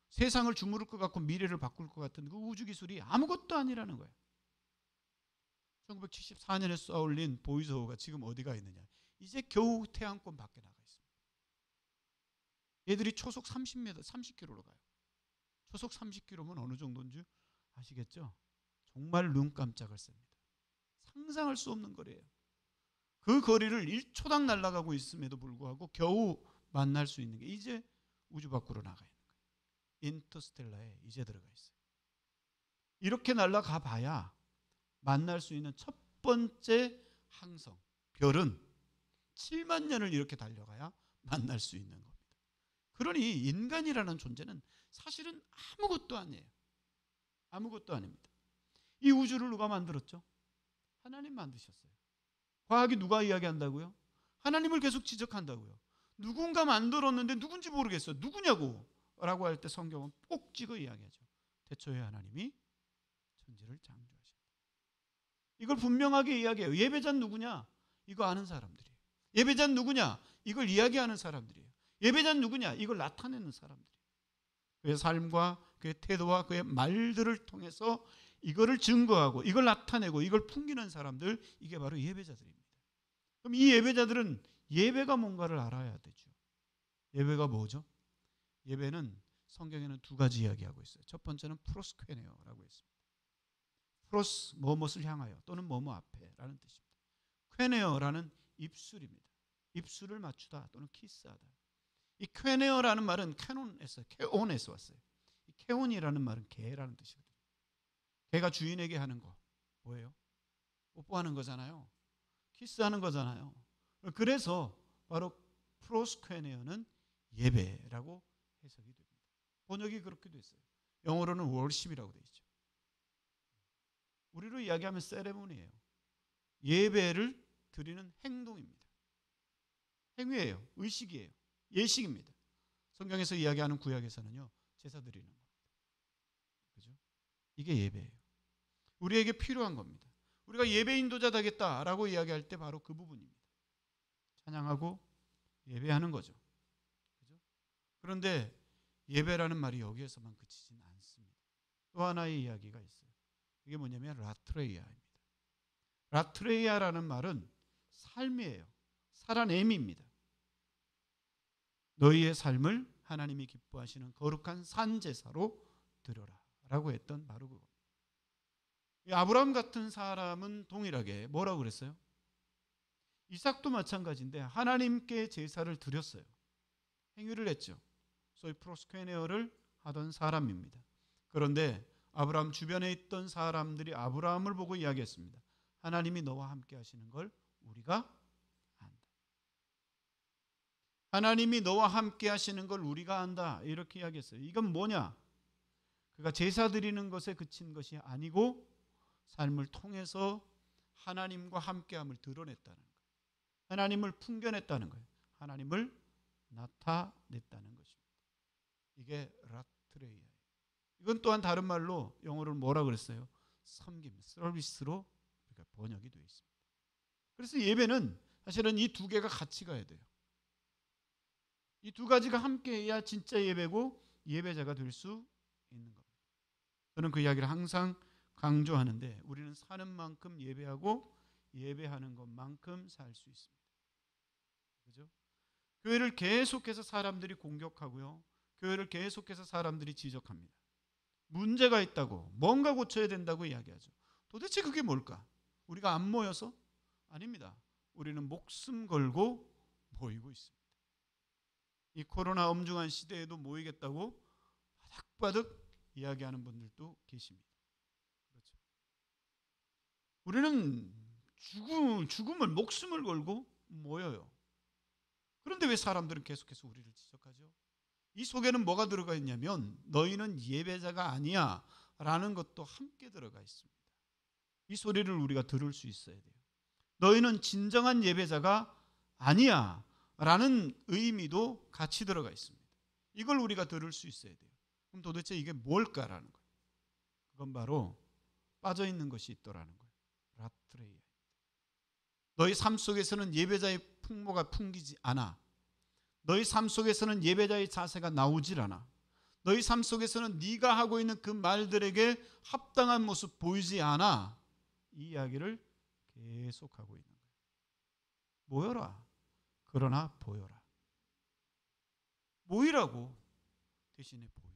[SPEAKER 3] 세상을 주무를 것 같고 미래를 바꿀 것 같은 그 우주기술이 아무것도 아니라는 거예요. 1974년에 쏘아올린 보이저호가 지금 어디가 있느냐? 이제 겨우 태양권 밖에 나가 있습니다. 얘들이 초속 30m, 30km로 가요. 초속 30km면 어느 정도인지 아시겠죠? 정말 눈 깜짝을 셉니다. 상상할 수 없는 거리예요. 그 거리를 1초당 날아가고 있음에도 불구하고 겨우 만날 수 있는 게 이제 우주 밖으로 나가 있는 거예요. 인터스텔라에 이제 들어가 있어요. 이렇게 날아가 봐야 만날 수 있는 첫 번째 항성, 별은 7만 년을 이렇게 달려가야 만날 수 있는 겁니다. 그러니 인간이라는 존재는 사실은 아무것도 아니에요. 아무것도 아닙니다. 이 우주를 누가 만들었죠? 하나님 만드셨어요. 과학이 누가 이야기한다고요? 하나님을 계속 지적한다고요. 누군가 만들었는데 누군지 모르겠어. 누구냐고? 라고 할 때 성경은 꼭 찍어 이야기하죠. 태초에 하나님이 천지를 창조하셨다. 이걸 분명하게 이야기해요. 예배자는 누구냐? 이거 아는 사람들이에요. 예배자는 누구냐? 이걸 이야기하는 사람들이에요. 예배자는 누구냐? 이걸 나타내는 사람들이에요. 그의 삶과 그의 태도와 그의 말들을 통해서 이거를 증거하고 이걸 나타내고 이걸 풍기는 사람들, 이게 바로 예배자들입니다. 그럼 이 예배자들은 예배가 뭔가를 알아야 되죠. 예배가 뭐죠? 예배는 성경에는 두 가지 이야기하고 있어요. 첫 번째는 프로스퀘네어라고 했습니다. 프로스, 뭐뭇을 향하여 또는 뭐뭐 앞에라는 뜻입니다. 퀘네어라는 입술입니다. 입술을 맞추다 또는 키스하다. 이 퀘네어라는 말은 케온에서 왔어요. 이 케온이라는 말은 개라는 뜻이거든요. 개가 주인에게 하는 거 뭐예요? 뽀뽀하는 거잖아요. 키스하는 거잖아요. 그래서 바로 프로스퀘네어는 예배라고 해석이 됩니다. 번역이 그렇게 됐어요. 영어로는 월십이라고 되어 있죠. 우리로 이야기하면 세레모니예요. 예배를 드리는 행동입니다. 행위예요. 의식이에요. 예식입니다. 성경에서 이야기하는 구약에서는요, 제사 드리는 겁니다. 그죠? 이게 예배예요. 우리에게 필요한 겁니다. 우리가 예배 인도자 되겠다라고 이야기할 때 바로 그 부분입니다. 찬양하고 예배하는 거죠. 그죠? 그런데 예배라는 말이 여기에서만 그치진 않습니다. 또 하나의 이야기가 있어요. 이게 뭐냐면 라트레이아입니다. 라트레이아라는 말은 삶이에요. 살아냄입니다. 너희의 삶을 하나님이 기뻐하시는 거룩한 산제사로 드려라 라고 했던 바로 그겁니다. 아브라함 같은 사람은 동일하게 뭐라고 그랬어요? 이삭도 마찬가지인데 하나님께 제사를 드렸어요. 행위를 했죠. 소위 프로스퀘네어를 하던 사람입니다. 그런데 아브라함 주변에 있던 사람들이 아브라함을 보고 이야기했습니다. 하나님이 너와 함께 하시는 걸 우리가 안다. 하나님이 너와 함께 하시는 걸 우리가 안다. 이렇게 이야기했어요. 이건 뭐냐? 그가 제사 드리는 것에 그친 것이 아니고 삶을 통해서 하나님과 함께함을 드러냈다는 거예요. 하나님을 풍겨냈다는 거예요. 하나님을 나타냈다는 것입니다. 이게 라트레이아예요. 이건 또한 다른 말로 영어로 뭐라 그랬어요? 섬김, 서비스로 번역이 되어 있습니다. 그래서 예배는 사실은 이 두 개가 같이 가야 돼요. 이 두 가지가 함께 해야 진짜 예배고 예배자가 될 수 있는 겁니다. 저는 그 이야기를 항상 강조하는데 우리는 사는 만큼 예배하고 예배하는 것만큼 살 수 있습니다. 그죠? 교회를 계속해서 사람들이 공격하고요. 교회를 계속해서 사람들이 지적합니다. 문제가 있다고, 뭔가 고쳐야 된다고 이야기하죠. 도대체 그게 뭘까? 우리가 안 모여서? 아닙니다. 우리는 목숨 걸고 모이고 있습니다. 이 코로나 엄중한 시대에도 모이겠다고 바득바득 이야기하는 분들도 계십니다. 그렇죠. 우리는 죽음을 목숨을 걸고 모여요. 그런데 왜 사람들은 계속해서 우리를 지적하죠? 이 속에는 뭐가 들어가 있냐면 너희는 예배자가 아니야 라는 것도 함께 들어가 있습니다. 이 소리를 우리가 들을 수 있어야 돼요. 너희는 진정한 예배자가 아니야 라는 의미도 같이 들어가 있습니다. 이걸 우리가 들을 수 있어야 돼요. 그럼 도대체 이게 뭘까라는 거예요. 그건 바로 빠져있는 것이 있더라는 거예요. 라트레이아. 너희 삶 속에서는 예배자의 풍모가 풍기지 않아. 너희 삶 속에서는 예배자의 자세가 나오질 않아. 너희 삶 속에서는 네가 하고 있는 그 말들에게 합당한 모습 보이지 않아. 이 이야기를 계속하고 있는 거예요. 모여라. 그러나 보여라. 모이라고 대신에 보이라.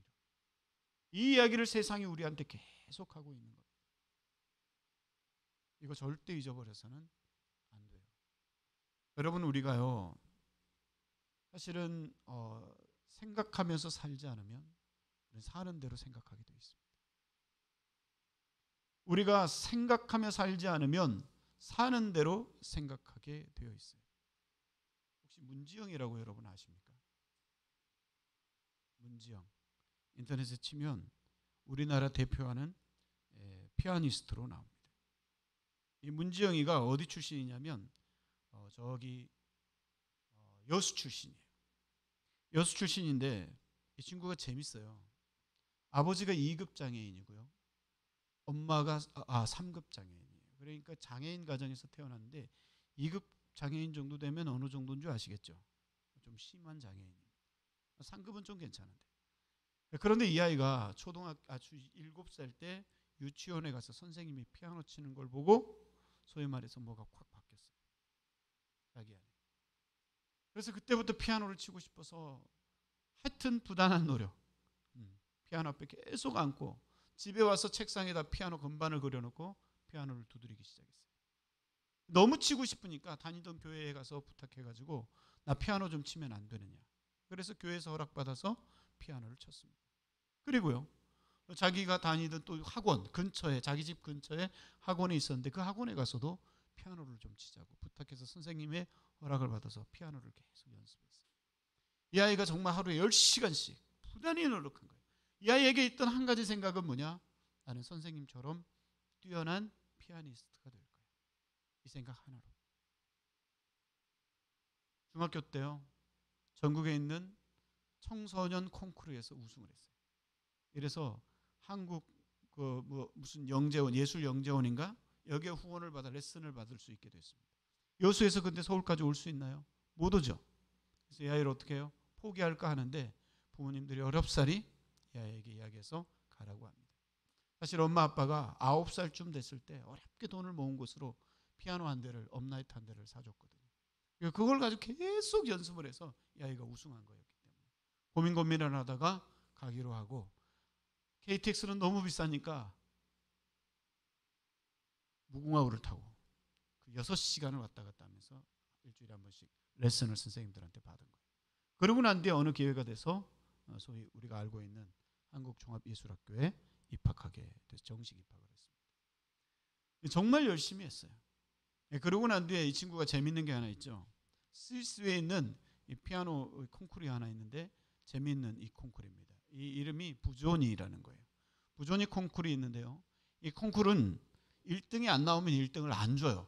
[SPEAKER 3] 이 이야기를 세상이 우리한테 계속하고 있는 거예요. 이거 절대 잊어버려서는 안 돼요. 여러분, 우리가요 사실은 생각하면서 살지 않으면 우리는 사는 대로 생각하게 되어 있습니다. 우리가 생각하며 살지 않으면 사는 대로 생각하게 되어 있어요. 혹시 문지영이라고 여러분 아십니까? 문지영. 인터넷에 치면 우리나라 대표하는 피아니스트로 나옵니다. 이 문지영이가 어디 출신이냐면 저기 여수 출신이에요. 여수 출신인데 이 친구가 재밌어요. 아버지가 2급 장애인이고요. 엄마가 3급 장애인이에요. 그러니까 장애인 가정에서 태어났는데 2급 장애인 정도 되면 어느 정도인 줄 아시겠죠? 좀 심한 장애인입니다. 3급은 좀 괜찮은데. 그런데 이 아이가 초등학교 아주 7살 때 유치원에 가서 선생님이 피아노 치는 걸 보고 소위 말해서 뭐가 확 바뀌었어요. 자기 안에. 그래서 그때부터 피아노를 치고 싶어서 하여튼 부단한 노력. 피아노 앞에 계속 앉고 집에 와서 책상에다 피아노 건반을 그려놓고 피아노를 두드리기 시작했어요. 너무 치고 싶으니까 다니던 교회에 가서 부탁해가지고 나 피아노 좀 치면 안 되느냐. 그래서 교회에서 허락받아서 피아노를 쳤습니다. 그리고요, 자기가 다니던 또 학원 근처에, 자기 집 근처에 학원이 있었는데 그 학원에 가서도 피아노를 좀 치자고 부탁해서 선생님의 허락을 받아서 피아노를 계속 연습했어요. 이 아이가 정말 하루에 10시간씩 부단히 노력한 거예요. 이 아이에게 있던 한 가지 생각은 뭐냐? 나는 선생님처럼 뛰어난 피아니스트가 될 거야. 이 생각 하나로. 중학교 때요, 전국에 있는 청소년 콩쿠르에서 우승을 했어요. 이래서 한국 무슨 영재원, 예술 영재원인가? 여기에 후원을 받아 레슨을 받을 수 있게 됐습니다. 여수에서 근데 서울까지 올 수 있나요? 못 오죠. 그래서 이 아이를 어떻게 해요? 포기할까 하는데 부모님들이 어렵사리 이 아이에게 이야기해서 가라고 합니다. 사실 엄마 아빠가 9살쯤 됐을 때 어렵게 돈을 모은 것으로 피아노 한 대를, 업라이트 한 대를 사줬거든요. 그걸 가지고 계속 연습을 해서 이 아이가 우승한 거였기 때문에 고민을 하다가 가기로 하고, KTX는 너무 비싸니까 무궁화호를 타고 그 6시간을 왔다 갔다 하면서 일주일에 한 번씩 레슨을 선생님들한테 받은 거예요. 그러고 난 뒤에 어느 기회가 돼서 소위 우리가 알고 있는 한국종합예술학교에 입학하게 돼서 정식 입학을 했습니다. 정말 열심히 했어요. 그러고 난 뒤에 이 친구가 재밌는 게 하나 있죠. 스위스에 있는 이 피아노 콩쿠르가 하나 있는데 재미있는 이 콩쿠르입니다. 이 이름이 부조니라는 거예요. 부조니 콩쿠르이 있는데요, 이 콩쿠르는 1등이 안 나오면 1등을 안 줘요.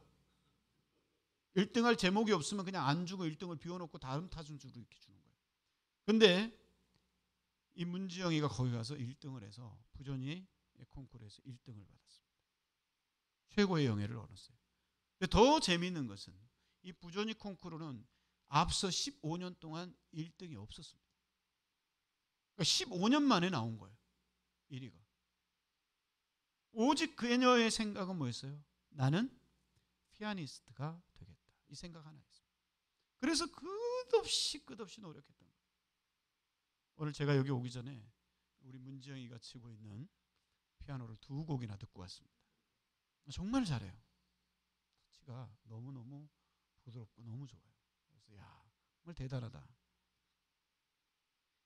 [SPEAKER 3] 1등할 제목이 없으면 그냥 안 주고 1등을 비워놓고 다음 타순주로 이렇게 주는 거예요. 근데 이 문지영이가 거기 가서 1등을 해서 부조니 콩쿠르에서 1등을 받았습니다. 최고의 영예를 얻었어요. 근데 더 재미있는 것은 이 부조니 콩쿠르는 앞서 15년 동안 1등이 없었습니다. 그러니까 15년 만에 나온 거예요. 1위가. 오직 그녀의 생각은 뭐였어요? 나는 피아니스트가 되겠다. 이 생각 하나였습니다. 그래서 끝없이 노력했던 거예요. 오늘 제가 여기 오기 전에 우리 문지영이가 치고 있는 피아노를 2곡이나 듣고 왔습니다. 정말 잘해요. 터치가 너무너무 부드럽고 너무 좋아요. 그래서 정말 대단하다.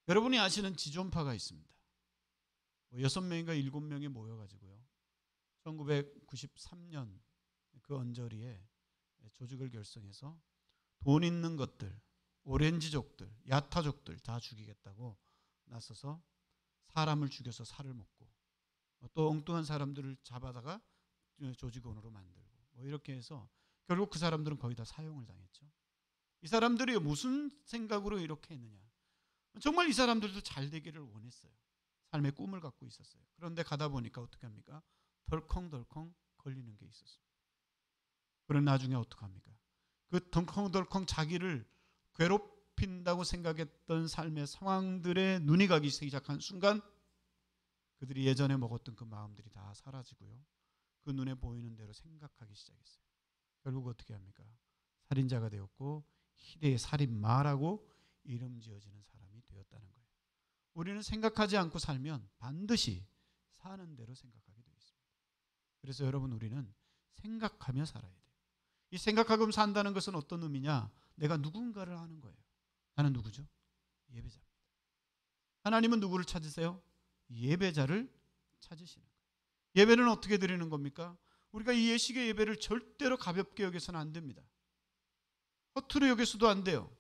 [SPEAKER 3] 여러분이 아시는 지존파가 있습니다. 6명인가 7명이 모여가지고요, 1993년 그 언저리에 조직을 결성해서 돈 있는 것들, 오렌지족들, 야타족들 다 죽이겠다고 나서서 사람을 죽여서 살을 먹고, 또 엉뚱한 사람들을 잡아다가 조직원으로 만들고 이렇게 해서 결국 그 사람들은 거의 다 사형을 당했죠. 이 사람들이 무슨 생각으로 이렇게 했느냐? 정말 이 사람들도 잘 되기를 원했어요. 삶의 꿈을 갖고 있었어요. 그런데 가다 보니까 어떻게 합니까? 덜컹덜컹 걸리는 게 있었습니다. 그런 나중에 어떻게 합니까? 그 덜컹덜컹 자기를 괴롭힌다고 생각했던 삶의 상황들에 눈이 가기 시작한 순간 그들이 예전에 먹었던 그 마음들이 다 사라지고요, 그 눈에 보이는 대로 생각하기 시작했어요. 결국 어떻게 합니까? 살인자가 되었고 희대의 살인마라고 이름 지어지는 사람이 되었다는 거예요. 우리는 생각하지 않고 살면 반드시 사는 대로 생각하게 되어 있습니다. 그래서 여러분, 우리는 생각하며 살아야 돼요. 이 생각하고 산다는 것은 어떤 의미냐? 내가 누군가를 아는 거예요. 나는 누구죠? 예배자입니다. 하나님은 누구를 찾으세요? 예배자를 찾으시는 거예요. 예배는 어떻게 드리는 겁니까? 우리가 이 예식의 예배를 절대로 가볍게 여겨서는 안 됩니다. 허투루 여겨서도 안 돼요.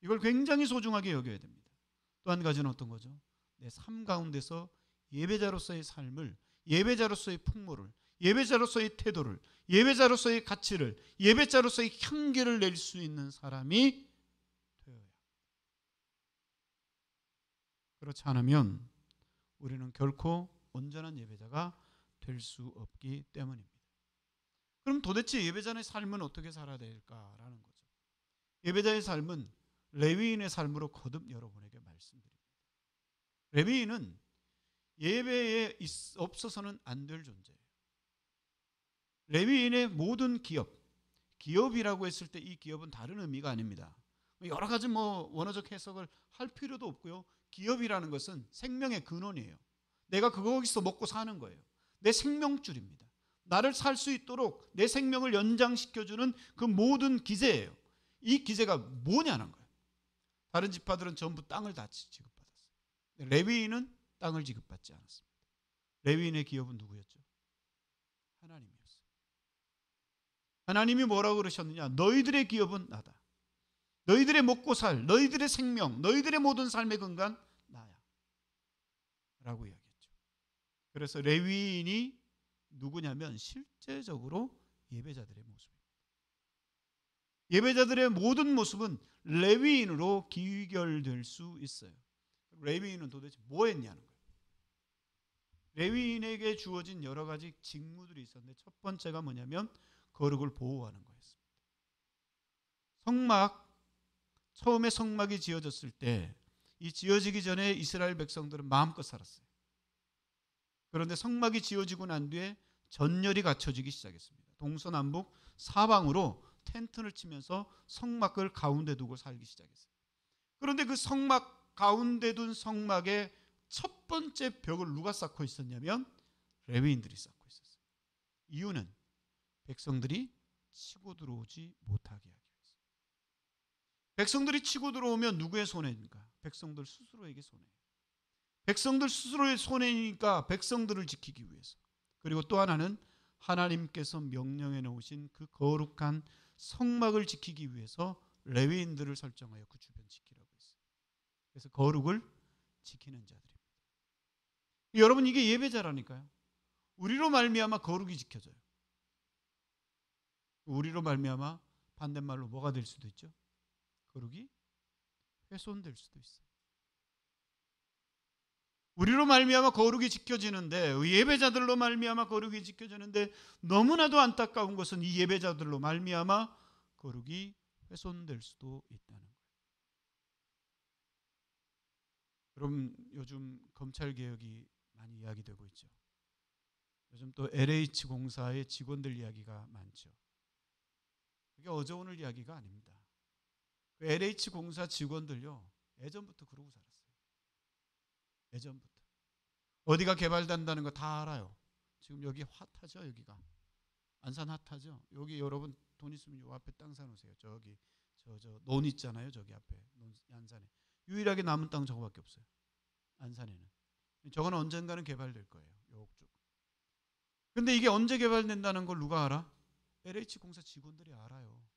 [SPEAKER 3] 이걸 굉장히 소중하게 여겨야 됩니다. 또 한 가지는 어떤 거죠? 내 삶 가운데서 예배자로서의 삶을, 예배자로서의 풍모를, 예배자로서의 태도를, 예배자로서의 가치를, 예배자로서의 향기를 낼 수 있는 사람이 그렇지 않으면 우리는 결코 온전한 예배자가 될 수 없기 때문입니다. 그럼 도대체 예배자의 삶은 어떻게 살아야 될까라는 거죠. 예배자의 삶은 레위인의 삶으로 거듭 여러분에게 말씀드립니다. 레위인은 예배에 없어서는 안 될 존재예요. 레위인의 모든 기업이라고 했을 때 이 기업은 다른 의미가 아닙니다. 여러 가지 원어적 해석을 할 필요도 없고요. 기업이라는 것은 생명의 근원이에요. 내가 거기서 먹고 사는 거예요. 내 생명줄입니다. 나를 살 수 있도록 내 생명을 연장시켜주는 그 모든 기제예요. 이 기제가 뭐냐는 거예요. 다른 지파들은 전부 땅을 다 지급받았어요. 레위인은 땅을 지급받지 않았습니다. 레위인의 기업은 누구였죠? 하나님이었어요. 하나님이 뭐라고 그러셨느냐? 너희들의 기업은 나다. 너희들의 먹고 살, 너희들의 생명, 너희들의 모든 삶의 근간 나야 라고 이야기했죠. 그래서 레위인이 누구냐면 실제적으로 예배자들의 모습입니다. 예배자들의 모든 모습은 레위인으로 귀결될 수 있어요. 레위인은 도대체 뭐 했냐는 거예요. 레위인에게 주어진 여러 가지 직무들이 있었는데 첫 번째가 뭐냐면 거룩을 보호하는 거였습니다. 처음에 성막이 지어졌을 때 이 지어지기 전에 이스라엘 백성들은 마음껏 살았어요. 그런데 성막이 지어지고 난 뒤에 전열이 갖춰지기 시작했습니다. 동서남북 사방으로 텐트를 치면서 성막을 가운데 두고 살기 시작했어요. 그런데 그 성막 가운데 둔 성막의 첫 번째 벽을 누가 쌓고 있었냐면 레위인들이 쌓고 있었어요. 이유는 백성들이 치고 들어오지 못하게 하기 위해서. 백성들이 치고 들어오면 누구의 손해입니까? 백성들 스스로에게 손해예요. 백성들 스스로의 손해니까 백성들을 지키기 위해서. 그리고 또 하나는 하나님께서 명령해 놓으신 그 거룩한 성막을 지키기 위해서 레위인들을 설정하여 그 주변 지키라고 했어요. 그래서 거룩을 지키는 자들입니다. 여러분, 이게 예배자라니까요. 우리로 말미암아 거룩이 지켜져요. 우리로 말미암아 반대말로 뭐가 될 수도 있죠? 거룩이 훼손될 수도 있어요. 우리로 말미암아 거룩이 지켜지는데, 예배자들로 말미암아 거룩이 지켜지는데 너무나도 안타까운 것은 이 예배자들로 말미암아 거룩이 훼손될 수도 있다는 거예요. 여러분, 요즘 검찰 개혁이 많이 이야기되고 있죠. 요즘 또 LH 공사의 직원들 이야기가 많죠. 그게 어제 오늘 이야기가 아닙니다. 그 LH 공사 직원들요, 예전부터 그러고 살았어요. 예전부터. 어디가 개발된다는 거 다 알아요. 지금 여기 핫하죠, 여기가. 안산 핫하죠. 여기 여러분 돈 있으면 요 앞에 땅 사놓으세요. 저기 논 있잖아요, 저기 앞에 안산에. 유일하게 남은 땅 저거밖에 없어요. 안산에는. 저건 언젠가는 개발될 거예요. 요쪽. 근데 이게 언제 개발된다는 걸 누가 알아? LH 공사 직원들이 알아요.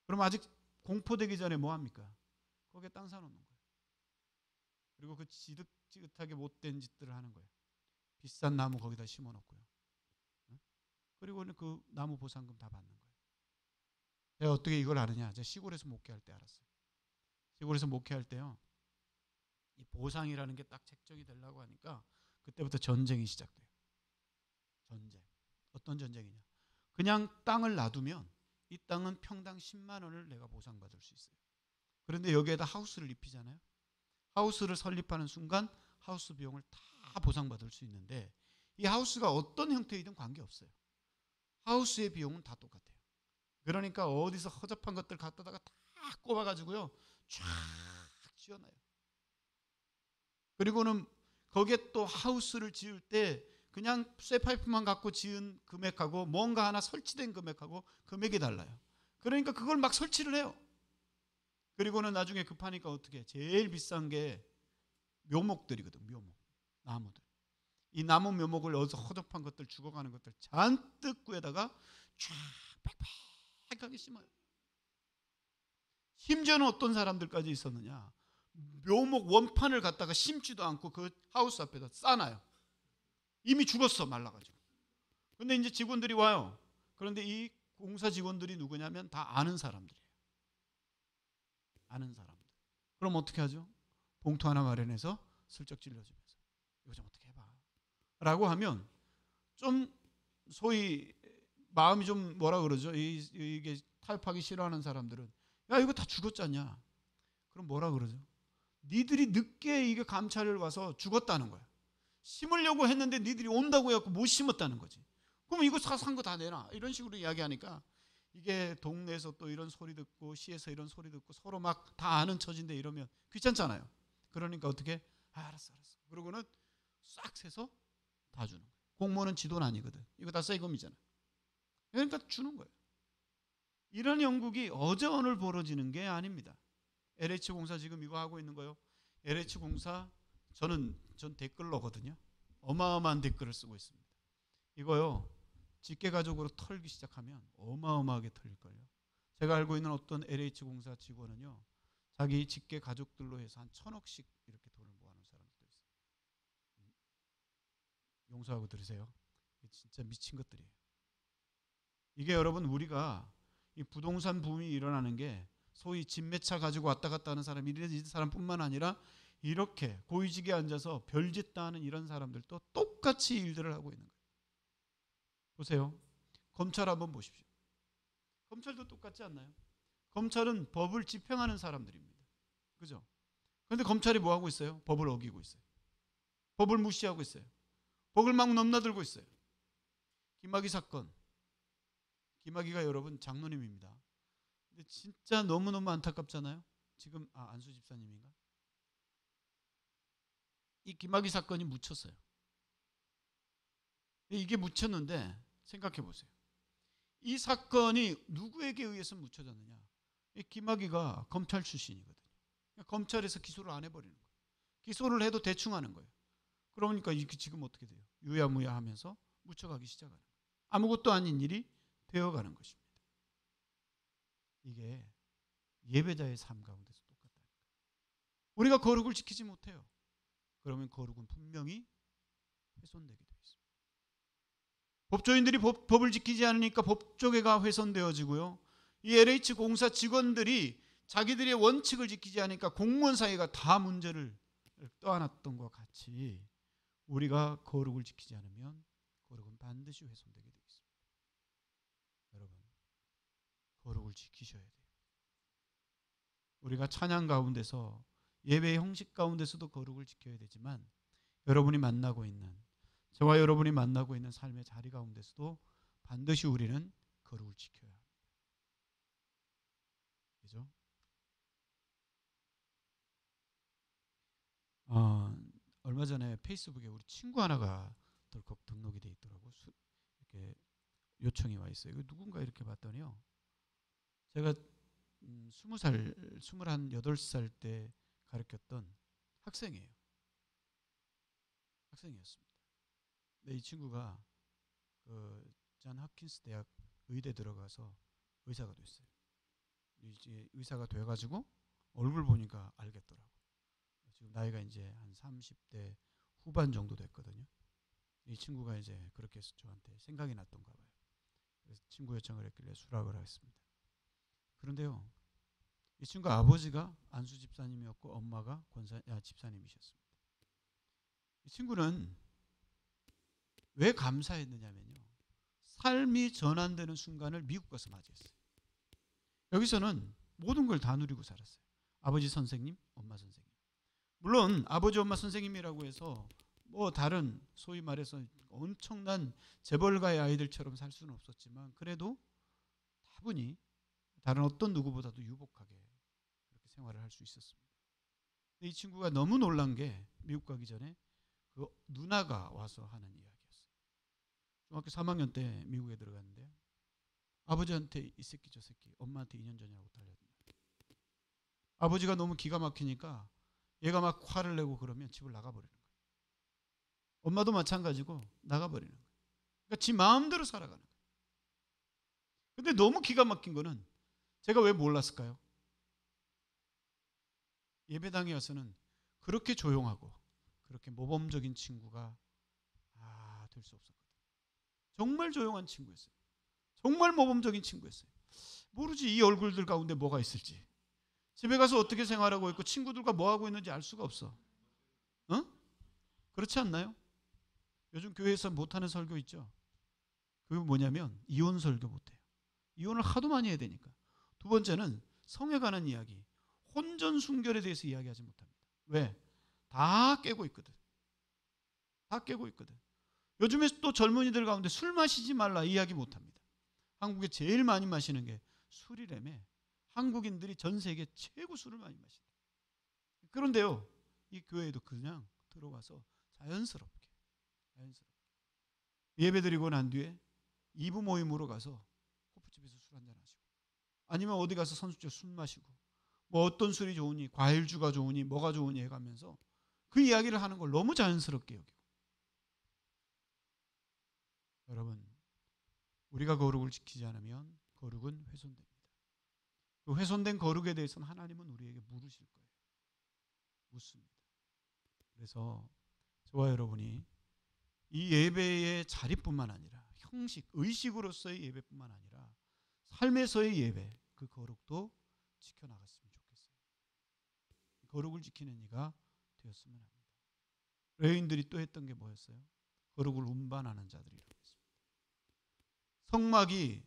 [SPEAKER 3] 그럼 아직 공포되기 전에 뭐 합니까? 거기에 땅 사놓는 거예요. 그리고 그 지긋지긋하게 못된 짓들을 하는 거예요. 비싼 나무 거기다 심어놓고요. 그리고는 그 나무 보상금 다 받는 거예요. 제가 어떻게 이걸 아느냐? 제가 시골에서 목회할 때 알았어요. 시골에서 목회할 때요, 이 보상이라는 게 딱 책정이 되려고 하니까 그때부터 전쟁이 시작돼요. 전쟁. 어떤 전쟁이냐? 그냥 땅을 놔두면 이 땅은 평당 10만 원을 내가 보상받을 수 있어요. 그런데 여기에다 하우스를 입히잖아요. 하우스를 설립하는 순간 하우스 비용을 다 보상받을 수 있는데, 이 하우스가 어떤 형태이든 관계없어요. 하우스의 비용은 다 똑같아요. 그러니까 어디서 허접한 것들 갖다가 다 꼽아가지고요, 쫙 지어놔요. 그리고는 거기에 또 하우스를 지을 때 그냥 쇠파이프만 갖고 지은 금액하고 뭔가 하나 설치된 금액하고 금액이 달라요. 그러니까 그걸 막 설치를 해요. 그리고는 나중에 급하니까 어떻게 해? 제일 비싼 게 묘목들이거든. 묘목, 나무들. 이 나무 묘목을 어디서 허접한 것들, 죽어가는 것들 잔뜩 구해다가 쫙 빽빽하게 심어요. 심지어는 어떤 사람들까지 있었느냐, 묘목 원판을 갖다가 심지도 않고 그 하우스 앞에다 쌓아놔요. 이미 죽었어, 말라가지고. 근데 이제 직원들이 와요. 그런데 이 공사 직원들이 누구냐면 다 아는 사람들이에요. 아는 사람들. 그럼 어떻게 하죠? 봉투 하나 마련해서 슬쩍 찔러주면서 이거 좀 어떻게 해봐 라고 하면 좀 소위 마음이 좀 뭐라 그러죠? 이게 타협하기 싫어하는 사람들은 야 이거 다 죽었잖냐. 그럼 뭐라 그러죠? 니들이 늦게 이게 감찰을 와서 죽었다는 거야. 심으려고 했는데 니들이 온다고 해갖고 못 심었다는 거지. 그럼 이거 산 거 다 내놔. 이런 식으로 이야기하니까 이게 동네에서 또 이런 소리 듣고 시에서 이런 소리 듣고 서로 막 다 아는 처지인데 이러면 귀찮잖아요. 그러니까 어떻게? 알았어. 그러고는 싹 세서 다 주는 거예요. 공무원은 지 돈 아니거든. 이거 다 세금이잖아. 그러니까 주는 거예요. 이런 영국이 어제 오늘 벌어지는 게 아닙니다. LH공사 지금 이거 하고 있는 거요. LH공사 전 댓글러거든요. 어마어마한 댓글을 쓰고 있습니다. 이거요. 직계가족으로 털기 시작하면 어마어마하게 털릴걸요. 제가 알고 있는 어떤 LH공사 직원은요. 자기 직계가족들로 해서 한 1,000억씩 이렇게 돈을 모아놓은 사람들도 있어요. 용서하고 들으세요. 진짜 미친 것들이에요. 이게 여러분 우리가 이 부동산 붐이 일어나는 게 소위 집매차 가지고 왔다 갔다 하는 사람, 이런 사람뿐만 아니라 이렇게 고위직에 앉아서 별짓 다 하는 이런 사람들도 똑같이 일들을 하고 있는 거예요. 보세요. 검찰 한번 보십시오. 검찰도 똑같지 않나요? 검찰은 법을 집행하는 사람들입니다. 그죠? 그런데 검찰이 뭐 하고 있어요? 법을 어기고 있어요. 법을 무시하고 있어요. 법을 막 넘나들고 있어요. 김학의 사건. 김학의가 여러분 장로님입니다. 근데 진짜 너무너무 안타깝잖아요. 지금 안수 집사님인가? 이 김학의 사건이 묻혔어요. 이게 묻혔는데 생각해 보세요. 이 사건이 누구에게 의해서 묻혀졌느냐? 이 김학의가 검찰 출신이거든요. 검찰에서 기소를 안 해버리는 거예요. 기소를 해도 대충 하는 거예요. 그러니까 이게 지금 어떻게 돼요? 유야무야 하면서 묻혀가기 시작하는 거예요. 아무것도 아닌 일이 되어가는 것입니다. 이게 예배자의 삶 가운데서 똑같다니까. 우리가 거룩을 지키지 못해요. 그러면 거룩은 분명히 훼손되게 되어 있습니다. 법조인들이 법을 지키지 않으니까 법조계가 훼손되어지고요. 이 LH공사 직원들이 자기들의 원칙을 지키지 않으니까 공무원 사이가 다 문제를 떠안았던 것 같이 우리가 거룩을 지키지 않으면 거룩은 반드시 훼손되게 되어 있습니다. 여러분, 거룩을 지키셔야 돼요. 우리가 찬양 가운데서 예배의 형식 가운데서도 거룩을 지켜야 되지만 여러분이 만나고 있는 저와 여러분이 만나고 있는 삶의 자리 가운데서도 반드시 우리는 거룩을 지켜야 합니다. 그죠? 얼마 전에 페이스북에 우리 친구 하나가 덜컥 등록이 돼 있더라고. 이렇게 요청이 와 있어요. 이거 누군가 이렇게 봤더니요. 제가 20살, 28살 때 가르쳤던 학생이에요. 학생이었습니다. 근데 이 친구가 존 홉킨스 대학 의대 들어가서 의사가 됐어요. 이제 의사가 돼가지고 얼굴 보니까 알겠더라고. 지금 나이가 이제 한 30대 후반 정도 됐거든요. 이 친구가 이제 그렇게 해서 저한테 생각이 났던가 봐요. 그래서 친구 요청을 했길래 수락을 하겠습니다. 그런데요, 이 친구 아버지가 안수 집사님이었고 엄마가 집사님이셨습니다. 이 친구는 왜 감사했느냐면요, 삶이 전환되는 순간을 미국 가서 맞이했어요. 여기서는 모든 걸 다 누리고 살았어요. 아버지 선생님, 엄마 선생님. 물론 아버지 엄마 선생님이라고 해서 뭐 다른 소위 말해서 엄청난 재벌가의 아이들처럼 살 수는 없었지만 그래도 다분히 다른 어떤 누구보다도 유복하게 그렇게 생활을 할 수 있었습니다. 근데 이 친구가 너무 놀란 게 미국 가기 전에 그 누나가 와서 하는 이야기였어요. 중학교 3학년 때 미국에 들어갔는데요. 아버지한테 이 새끼 저 새끼 엄마한테 2년 전이라고 달렸는데 아버지가 너무 기가 막히니까 얘가 막 화를 내고 그러면 집을 나가버리는 거예요. 엄마도 마찬가지고 나가버리는 거예요. 그러니까 지 마음대로 살아가는 거예요. 근데 너무 기가 막힌 거는 제가 왜 몰랐을까요? 예배당에 와서는 그렇게 조용하고 그렇게 모범적인 친구가 될 수 없었거든요. 정말 조용한 친구였어요. 정말 모범적인 친구였어요. 모르지 이 얼굴들 가운데 뭐가 있을지. 집에 가서 어떻게 생활하고 있고 친구들과 뭐 하고 있는지 알 수가 없어. 어? 그렇지 않나요? 요즘 교회에서 못하는 설교 있죠. 그게 뭐냐면 이혼 설교 못해요. 이혼을 하도 많이 해야 되니까. 두 번째는 성에 관한 이야기, 혼전 순결에 대해서 이야기하지 못합니다. 왜? 다 깨고 있거든. 다 깨고 있거든. 요즘에 또 젊은이들 가운데 술 마시지 말라 이야기 못합니다. 한국에 제일 많이 마시는 게 술이라며. 한국인들이 전 세계 최고 술을 많이 마신다. 그런데요, 이 교회에도 그냥 들어가서 자연스럽게 예배 드리고 난 뒤에 2부 모임으로 가서 호프집에서 술 한잔 하시고, 아니면 어디 가서 선수촌 술 마시고, 뭐 어떤 술이 좋으니, 과일주가 좋으니, 뭐가 좋으니 해가면서 그 이야기를 하는 걸 너무 자연스럽게 여기고. 여러분, 우리가 거룩을 지키지 않으면 거룩은 훼손됩니다. 그 훼손된 거룩에 대해서는 하나님은 우리에게 물으실 거예요. 묻습니다. 그래서 저와 여러분이 이 예배의 자리뿐만 아니라 형식, 의식으로서의 예배뿐만 아니라 삶에서의 예배, 그 거룩도 지켜나갔으면 좋겠어요. 거룩을 지키는 이가 되었으면 합니다. 레위인들이 또 했던 게 뭐였어요? 거룩을 운반하는 자들이라고 했습니다. 성막이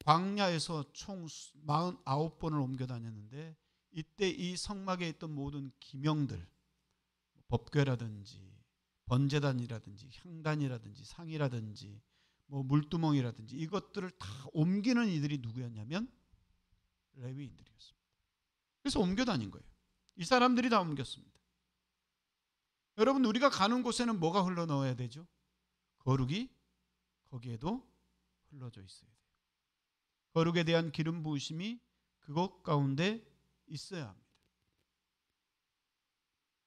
[SPEAKER 3] 광야에서 총 49번을 옮겨 다녔는데, 이때 이 성막에 있던 모든 기명들, 법궤라든지 번제단이라든지 향단이라든지 상이라든지 뭐 물두멍이라든지 이것들을 다 옮기는 이들이 누구였냐면 레위인들이었습니다. 그래서 옮겨 다닌 거예요. 이 사람들이 다 옮겼습니다. 여러분, 우리가 가는 곳에는 뭐가 흘러 넣어야 되죠? 거룩이 거기에도 흘러져 있어야 돼요. 거룩에 대한 기름 부으심이 그것 가운데 있어야 합니다.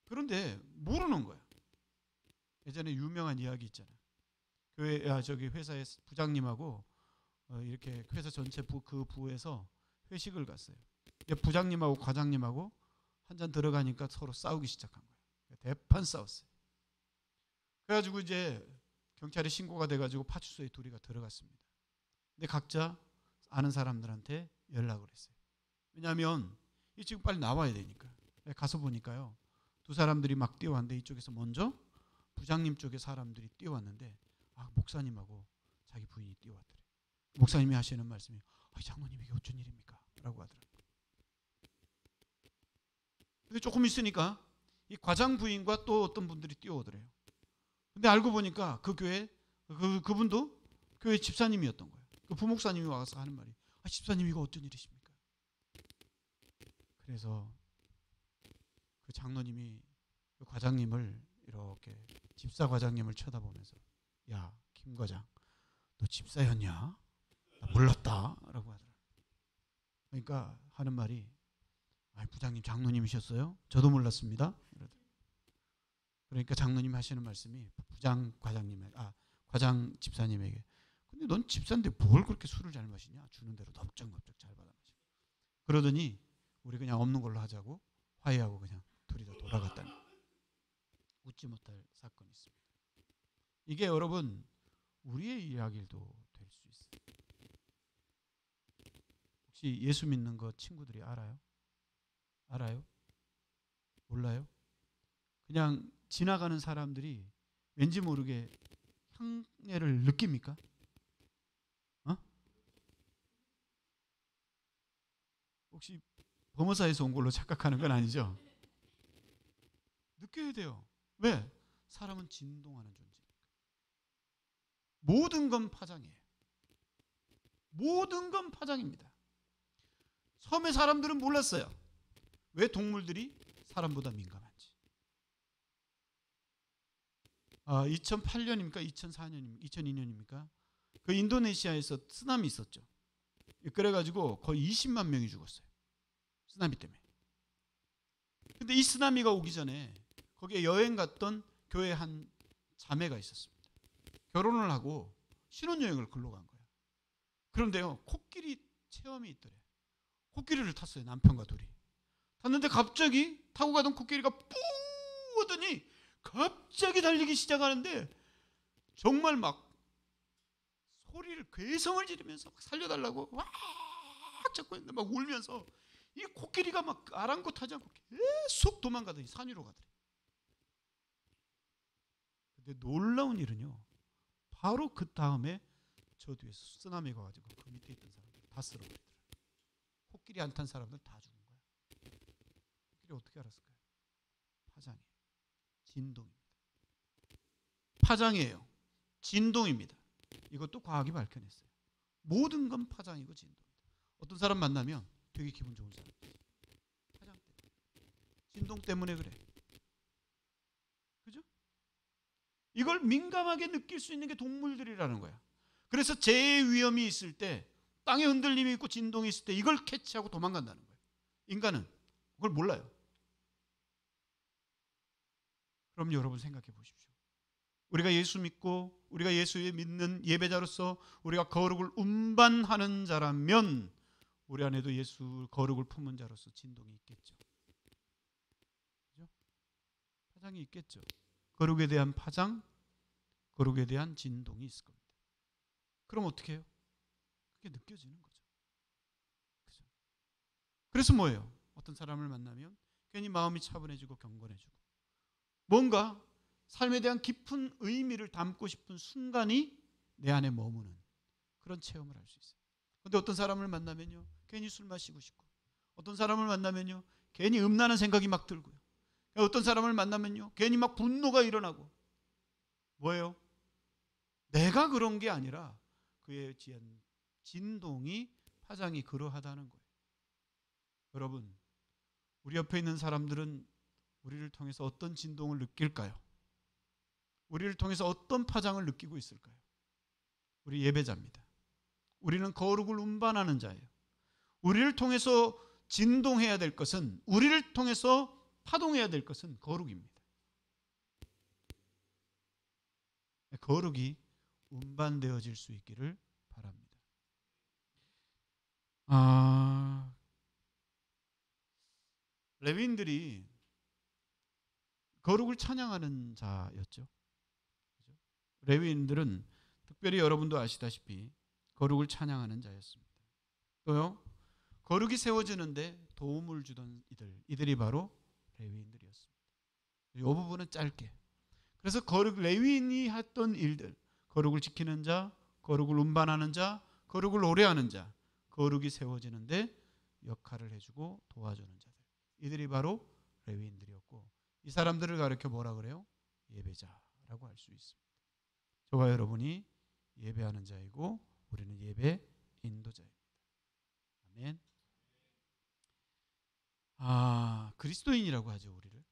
[SPEAKER 3] 그런데 모르는 거야. 예전에 유명한 이야기 있잖아요. 회사의 부장님하고 이렇게 회사 전체 그 부에서 회식을 갔어요. 부장님하고 과장님하고 한잔 들어가니까 서로 싸우기 시작한 거예요. 대판 싸웠어요. 그래가지고 이제 경찰에 신고가 돼가지고 파출소에 둘이가 들어갔습니다. 근데 각자 아는 사람들한테 연락을 했어요. 왜냐하면 이 지금 빨리 나와야 되니까. 가서 보니까요, 두 사람들이 막 뛰어왔는데 이쪽에서 먼저 부장님 쪽에 사람들이 뛰어왔는데, 목사님하고 자기 부인이 뛰어왔더래. 목사님이 하시는 말씀이, 장로님 이게 어쩐 일입니까? 라고 하더라고요. 근데 조금 있으니까 이 과장 부인과 또 어떤 분들이 뛰어오더래요. 근데 알고 보니까 그 교회 그분도 교회 집사님이었던 거예요. 그 부목사님이 와서 하는 말이, 집사님 이거 어쩐 일이십니까? 그래서 그 장로님이 그 과장님을 이렇게, 집사 과장님을 쳐다보면서, 야, 김 과장, 너 집사였냐? 나 몰랐다 라고 하더라고요. 그러니까 하는 말이, 부장님 장로님이셨어요? 저도 몰랐습니다. 그러니까 장로님 하시는 말씀이 과장 집사님에게, 근데 넌 집사인데 뭘 그렇게 술을 잘 마시냐? 주는 대로 넙적넙적 잘 받아 마시고. 그러더니 우리 그냥 없는 걸로 하자고 화해하고 그냥 둘이 다 돌아갔다는, 웃지 못할 사건이 있습니다. 이게 여러분 우리의 이야기도 될 수 있어요. 혹시 예수 믿는 거 친구들이 알아요? 알아요? 몰라요? 그냥 지나가는 사람들이 왠지 모르게 향내를 느낍니까? 혹시 범어사에서 온 걸로 착각하는 건 아니죠? 느껴야 돼요. 왜? 사람은 진동하는 존재니까. 모든 건 파장이에요. 모든 건 파장입니다. 섬의 사람들은 몰랐어요. 왜 동물들이 사람보다 민감한지. 2008년입니까? 2002년입니까? 그 인도네시아에서 쓰나미 있었죠. 그래가지고 거의 20만 명이 죽었어요. 쓰나미 때문에. 근데 이 쓰나미가 오기 전에 거기에 여행 갔던 교회 한 자매가 있었습니다. 결혼을 하고 신혼여행을 글로 간 거예요. 그런데요, 코끼리 체험이 있더래. 코끼리를 탔어요. 남편과 둘이. 탔는데 갑자기 타고 가던 코끼리가 뿌 하더니 갑자기 달리기 시작하는데, 정말 막 소리를, 괴성을 지르면서 막 살려달라고 와 잡고 있는데 막 울면서, 이 코끼리가 막 아랑곳하지 않고 계속 도망가더니 산 위로 가더래. 근데 놀라운 일은요. 바로 그 다음에 저 뒤에서 쓰나미가 와가지고 그 밑에 있던 사람들 다 쓸어버리더라고요. 코끼리 안 탄 사람들 다 죽은 거야. 코끼리 어떻게 알았을까요? 파장이에요. 진동입니다. 파장이에요. 진동입니다. 이것도 과학이 밝혀냈어요. 모든 건 파장이고 진동입니다. 어떤 사람 만나면 되게 기분 좋은 사람. 파장 때문에. 진동 때문에 그래. 그죠? 이걸 민감하게 느낄 수 있는 게 동물들이라는 거야. 그래서 재해 위험이 있을 때, 땅에 흔들림이 있고 진동이 있을 때 이걸 캐치하고 도망간다는 거예요. 인간은 그걸 몰라요. 그럼 여러분 생각해 보십시오. 우리가 예수 믿고 우리가 예수에 믿는 예배자로서 우리가 거룩을 운반하는 자라면 우리 안에도 예수 거룩을 품은 자로서 진동이 있겠죠. 그죠? 파장이 있겠죠. 거룩에 대한 파장, 거룩에 대한 진동이 있을 겁니다. 그럼 어떻게 해요? 그게 느껴지는 거죠. 그죠? 그래서 뭐예요? 어떤 사람을 만나면 괜히 마음이 차분해지고 경건해지고 뭔가 삶에 대한 깊은 의미를 담고 싶은 순간이 내 안에 머무는 그런 체험을 할 수 있어요. 그런데 어떤 사람을 만나면요 괜히 술 마시고 싶고, 어떤 사람을 만나면요 괜히 음란한 생각이 막 들고요, 어떤 사람을 만나면요 괜히 막 분노가 일어나고. 뭐예요? 내가 그런 게 아니라 그에 대한 진동이, 파장이 그러하다는 거예요. 여러분, 우리 옆에 있는 사람들은 우리를 통해서 어떤 진동을 느낄까요? 우리를 통해서 어떤 파장을 느끼고 있을까요? 우리 예배자입니다. 우리는 거룩을 운반하는 자예요. 우리를 통해서 진동해야 될 것은, 우리를 통해서 파동해야 될 것은 거룩입니다. 거룩이 운반되어질 수 있기를 바랍니다. 레위인들이 거룩을 찬양하는 자였죠. 레위인들은 특별히 여러분도 아시다시피 거룩을 찬양하는 자였습니다. 또요, 거룩이 세워지는데 도움을 주던 이들이 바로 레위인들이었습니다. 이 부분은 짧게. 그래서 거룩, 레위인이 했던 일들, 거룩을 지키는 자, 거룩을 운반하는 자, 거룩을 오래하는 자, 거룩이 세워지는데 역할을 해주고 도와주는 자들, 이들이 바로 레위인들이었고, 이 사람들을 가르쳐 뭐라 그래요? 예배자라고 할 수 있습니다. 저와 여러분이 예배하는 자이고 우리는 예배 인도자입니다. 아멘. 그리스도인이라고 하죠, 우리를.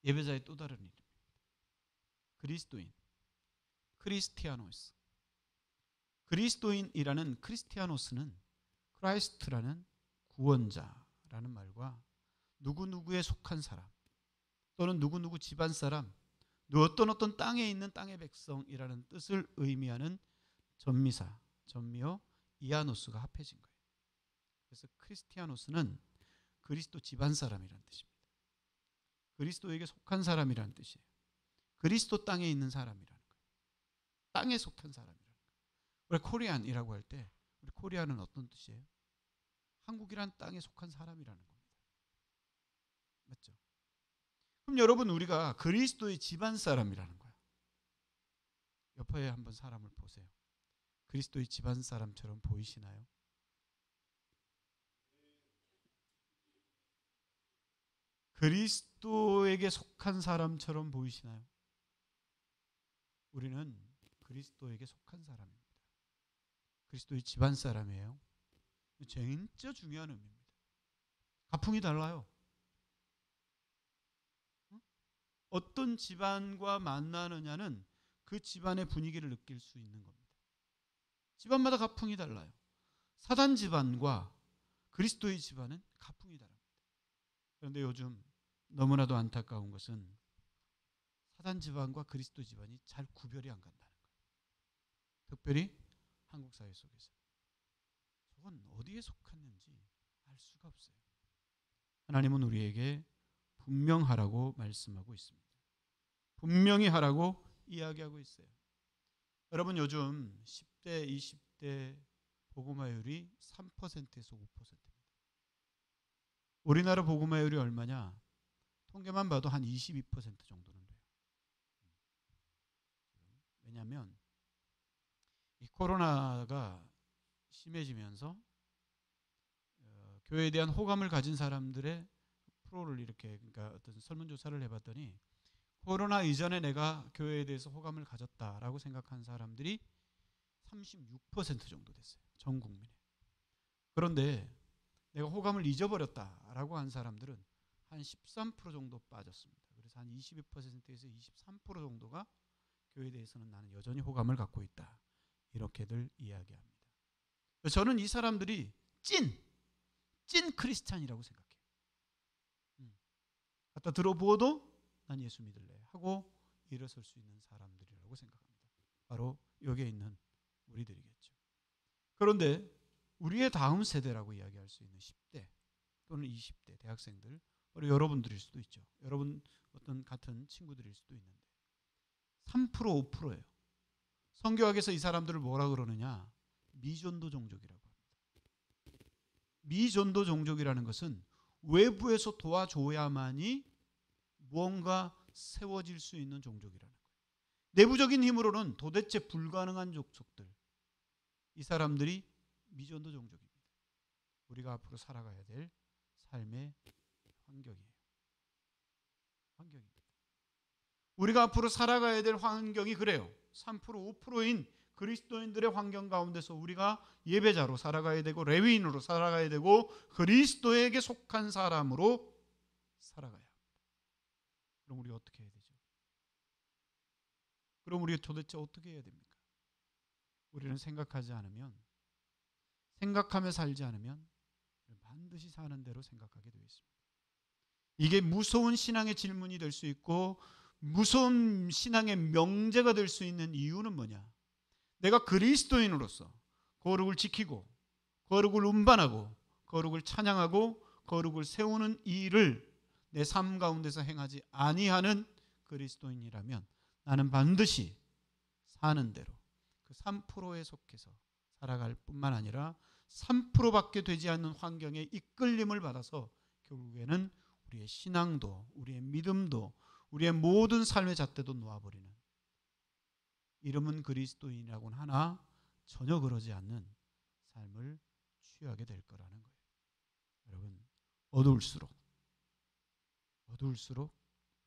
[SPEAKER 3] 예배자의 또 다른 이름입니다. 그리스도인, 크리스티아노스. 그리스도인이라는 크리스티아노스는 크라이스트라는 구원자라는 말과 누구누구에 속한 사람, 또는 누구누구 집안 사람, 어떤 땅에 있는 땅의 백성이라는 뜻을 의미하는 전미사, 전미어 이아노스가 합해진 거예요. 그래서 크리스티아노스는 그리스도 집안 사람이라는 뜻입니다. 그리스도에게 속한 사람이라는 뜻이에요. 그리스도 땅에 있는 사람이라는 거예요. 땅에 속한 사람이라는 거예요. 우리 코리안이라고 할 때, 우리 코리안은 어떤 뜻이에요? 한국이란 땅에 속한 사람이라는 겁니다. 맞죠? 그럼 여러분, 우리가 그리스도의 집안 사람이라는 거야. 옆에 한번 사람을 보세요. 그리스도의 집안 사람처럼 보이시나요? 그리스도에게 속한 사람처럼 보이시나요? 우리는 그리스도에게 속한 사람입니다. 그리스도의 집안 사람이에요. 진짜 중요한 의미입니다. 가풍이 달라요. 어떤 집안과 만나느냐는 그 집안의 분위기를 느낄 수 있는 겁니다. 집안마다 가풍이 달라요. 사단 집안과 그리스도의 집안은 가풍이 다릅니다. 그런데 요즘 너무나도 안타까운 것은 사단 집안과 그리스도 집안이 잘 구별이 안 간다는 거예요. 특별히 한국 사회 속에서. 저건 어디에 속했는지 알 수가 없어요. 하나님은 우리에게 분명하라고 말씀하고 있습니다. 분명히 하라고 이야기하고 있어요. 여러분, 요즘 10대, 20대 복음화율이 3%에서 5%입니다. 우리나라 복음화율이 얼마냐? 통계만 봐도 한 22% 정도는 돼요. 됐냐면 이 코로나가 심해지면서 교회에 대한 호감을 가진 사람들의 프로를 이렇게 그러니까 어떤 설문조사를 해봤더니 코로나 이전에 내가 교회에 대해서 호감을 가졌다라고 생각한 사람들이 36% 정도 됐어요. 전 국민에. 그런데 내가 호감을 잊어버렸다라고 한 사람들은 한 13% 정도 빠졌습니다. 그래서 한 22%에서 23% 정도가 교회에 대해서는 나는 여전히 호감을 갖고 있다. 이렇게들 이야기합니다. 저는 이 사람들이 찐 크리스찬이라고 생각해요. 갖다 들어보아도 난 예수 믿을래 하고 일어설 수 있는 사람들이라고 생각합니다. 바로 여기에 있는 우리들이겠죠. 그런데 우리의 다음 세대라고 이야기할 수 있는 10대 또는 20대 대학생들, 바로 여러분들일 수도 있죠. 여러분 어떤 같은 친구들일 수도 있는데 3% 5%예요. 성경학에서 이 사람들을 뭐라 그러느냐? 미전도 종족이라고 합니다. 미전도 종족이라는 것은 외부에서 도와줘야만이 무언가 세워질 수 있는 종족이라는 거예요. 내부적인 힘으로는 도대체 불가능한 족속들, 이 사람들이 미전도 종족입니다. 우리가 앞으로 살아가야 될 삶의 환경이에요. 환경입니다. 우리가 앞으로 살아가야 될 환경이 그래요. 3% 5%인 그리스도인들의 환경 가운데서 우리가 예배자로 살아가야 되고 레위인으로 살아가야 되고 그리스도에게 속한 사람으로 살아가야 합니다. 그럼 우리 어떻게 해야 되죠? 그럼 우리 도대체 어떻게 해야 됩니까? 우리는 생각하며 살지 않으면 반드시 사는 대로 생각하게 되어 있습니다. 이게 무서운 신앙의 질문이 될 수 있고 무서운 신앙의 명제가 될 수 있는 이유는 뭐냐? 내가 그리스도인으로서 거룩을 지키고 거룩을 운반하고 거룩을 찬양하고 거룩을 세우는 일을 내 삶 가운데서 행하지 아니하는 그리스도인이라면 나는 반드시 사는 대로 그 3%에 속해서 살아갈 뿐만 아니라 3%밖에 되지 않는 환경에 이끌림을 받아서 결국에는 우리의 신앙도 우리의 믿음도 우리의 모든 삶의 잣대도 놓아버리는, 이름은 그리스도인이라고는 하나 전혀 그러지 않는 삶을 취하게 될 거라는 거예요. 여러분, 어두울수록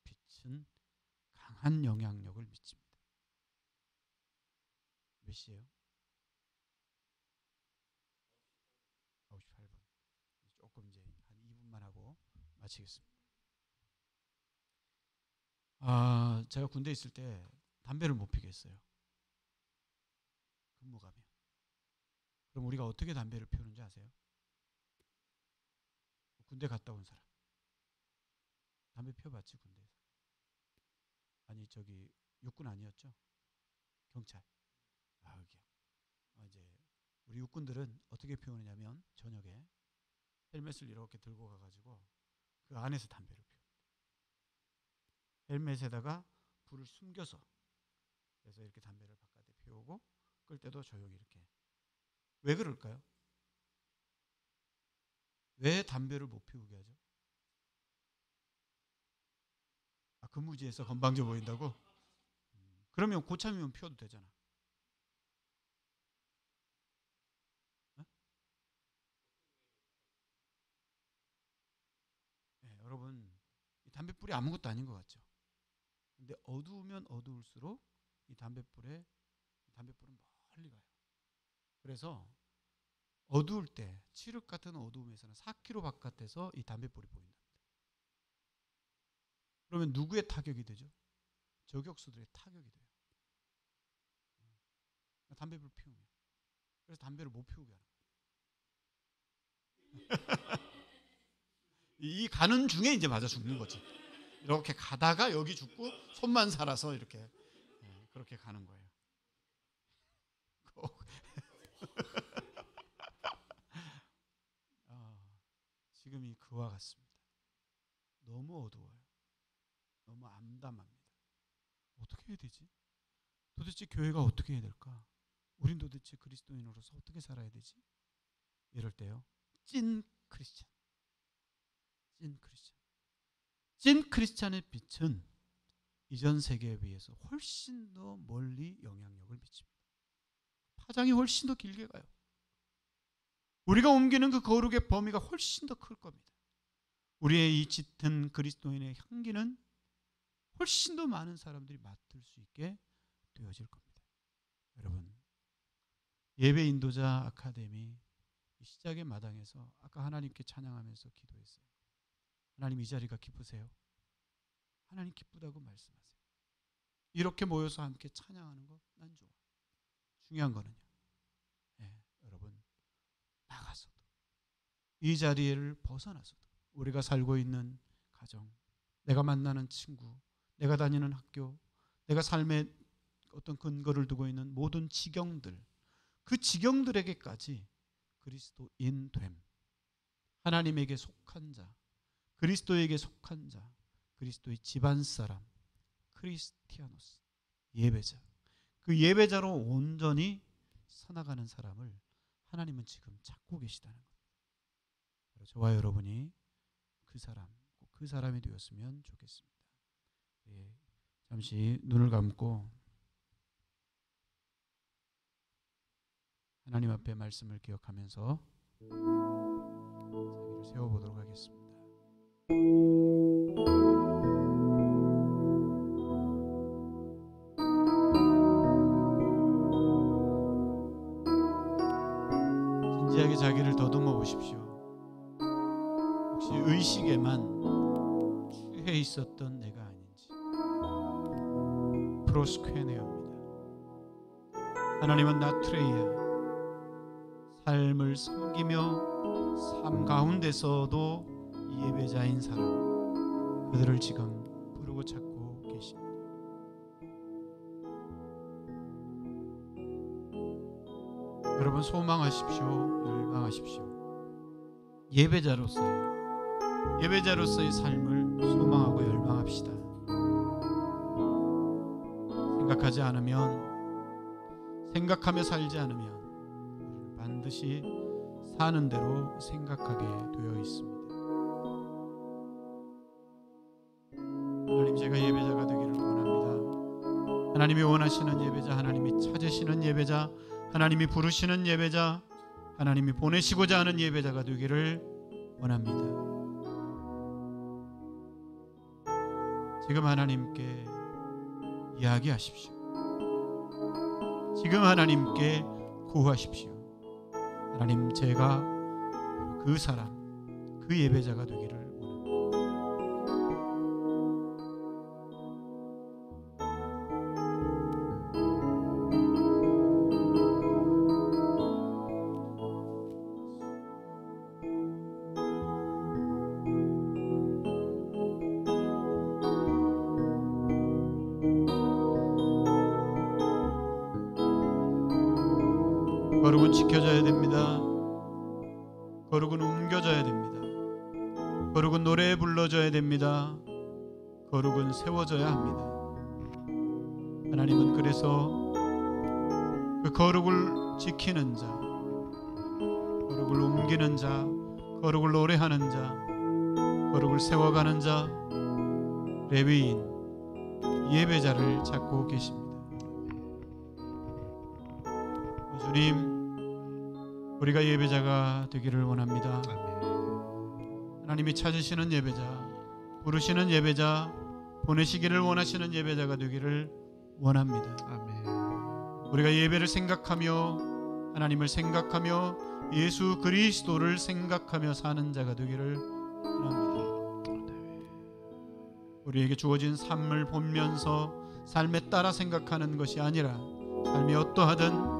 [SPEAKER 3] 빛은 강한 영향력을 미칩니다. 몇 시예요? 9시 8분. 조금 이제 한 2분만 하고 마치겠습니다. 제가 군대에 있을 때 담배를 못 피겠어요. 근무 가면. 그럼 우리가 어떻게 담배를 피우는지 아세요? 군대 갔다 온 사람. 담배 피워봤지 군대에서? 아니 저기 육군 아니었죠? 경찰. 여기요. 이제 우리 육군들은 어떻게 피우느냐면 저녁에 헬멧을 이렇게 들고 가가지고 그 안에서 담배를 피웁니다. 헬멧에다가 불을 숨겨서, 그래서 이렇게 담배를 바깥에 피우고 끌 때도 조용히 이렇게. 왜 그럴까요? 왜 담배를 못 피우게 하죠? 근무지에서 건방져 보인다고? 그러면 고참이면 피워도 되잖아. 네, 여러분, 이 담배불이 아무것도 아닌 것 같죠? 근데 어두우면 어두울수록 이 담배불은 멀리 가요. 그래서 어두울 때 칠흑 같은 어두움에서는 4km 바깥에서 이 담배불이 보인답니다. 그러면 누구의 타격이 되죠? 저격수들의 타격이 돼요. 담배불 피우면. 그래서 담배를 못 피우게 하는 거예요. 이 가는 중에 이제 맞아 죽는 거지. 이렇게 가다가 여기 죽고 손만 살아서 이렇게 그렇게 가는 거예요. 지금이 그와 같습니다. 너무 어두워요. 너무 암담합니다. 어떻게 해야 되지? 도대체 교회가 어떻게 해야 될까? 우린 도대체 그리스도인으로서 어떻게 살아야 되지? 이럴 때요, 찐 크리스찬의 빛은 이전 세계에 비해서 훨씬 더 멀리 영향력을 미칩니다. 파장이 훨씬 더 길게 가요. 우리가 옮기는 그 거룩의 범위가 훨씬 더 클 겁니다. 우리의 이 짙은 그리스도인의 향기는 훨씬 더 많은 사람들이 맡을 수 있게 되어질 겁니다. 여러분, 예배 인도자 아카데미 시작의 마당에서 아까 하나님께 찬양하면서 기도했어요. 하나님, 이 자리가 기쁘세요? 하나님 기쁘다고 말씀하세요. 이렇게 모여서 함께 찬양하는 거 난 좋아. 중요한 거는요, 여러분, 나가서도 이 자리를 벗어나서도 우리가 살고 있는 가정, 내가 만나는 친구, 내가 다니는 학교, 내가 삶의 어떤 근거를 두고 있는 모든 지경들, 그 지경들에게까지 그리스도인됨, 하나님에게 속한 자, 그리스도에게 속한 자, 그리스도의 집안 사람, 크리스티아노스, 예배자, 그 예배자로 온전히 서나가는 사람을 하나님은 지금 찾고 계시다는 겁니다. 저와 여러분이 그 사람, 꼭 그 사람이 되었으면 좋겠습니다. 잠시 눈을 감고 하나님 앞에 말씀을 기억하면서 자기를 세워보도록 하겠습니다. 진지하게 자기를 더듬어 보십시오. 혹시 의식에만 취해 있었던 내가 아닌지. 프로스퀘네어입니다. 하나님은 나트레이야, 삶을 섬기며 삶 가운데서도 이 예배자인 사람, 그들을 지금 부르고 찾고 계십니다. 여러분, 소망하십시오. 열망하십시오. 예배자로서의 삶을 소망하고 열망합시다. 생각하며 살지 않으면 우리는 반드시 사는 대로 생각하게 되어 있습니다. 하나님, 제가 예배자가 되기를 원합니다. 하나님이 원하시는 예배자, 하나님이 찾으시는 예배자, 하나님이 부르시는 예배자, 하나님이 보내시고자 하는 예배자가 되기를 원합니다. 지금 하나님께 이야기하십시오. 지금 하나님께 구하십시오. 하나님, 제가 그 사람, 그 예배자가 되기를 원합니다. 거룩은 지켜져야 됩니다. 거룩은 옮겨져야 됩니다. 거룩은 노래에 불러져야 됩니다. 거룩은 세워져야 합니다. 하나님은 그래서 그 거룩을 지키는 자, 거룩을 옮기는 자, 거룩을 노래하는 자, 거룩을 세워가는 자, 레위인, 예배자를 찾고 계십니다. 주님, 우리가 예배자가 되기를 원합니다. 하나님이 찾으시는 예배자, 부르시는 예배자, 보내시기를 원하시는 예배자가 되기를 원합니다. 우리가 예배를 생각하며, 하나님을 생각하며, 예수 그리스도를 생각하며 사는 자가 되기를 원합니다. 우리에게 주어진 삶을 보면서 삶에 따라 생각하는 것이 아니라, 삶이 어떠하든,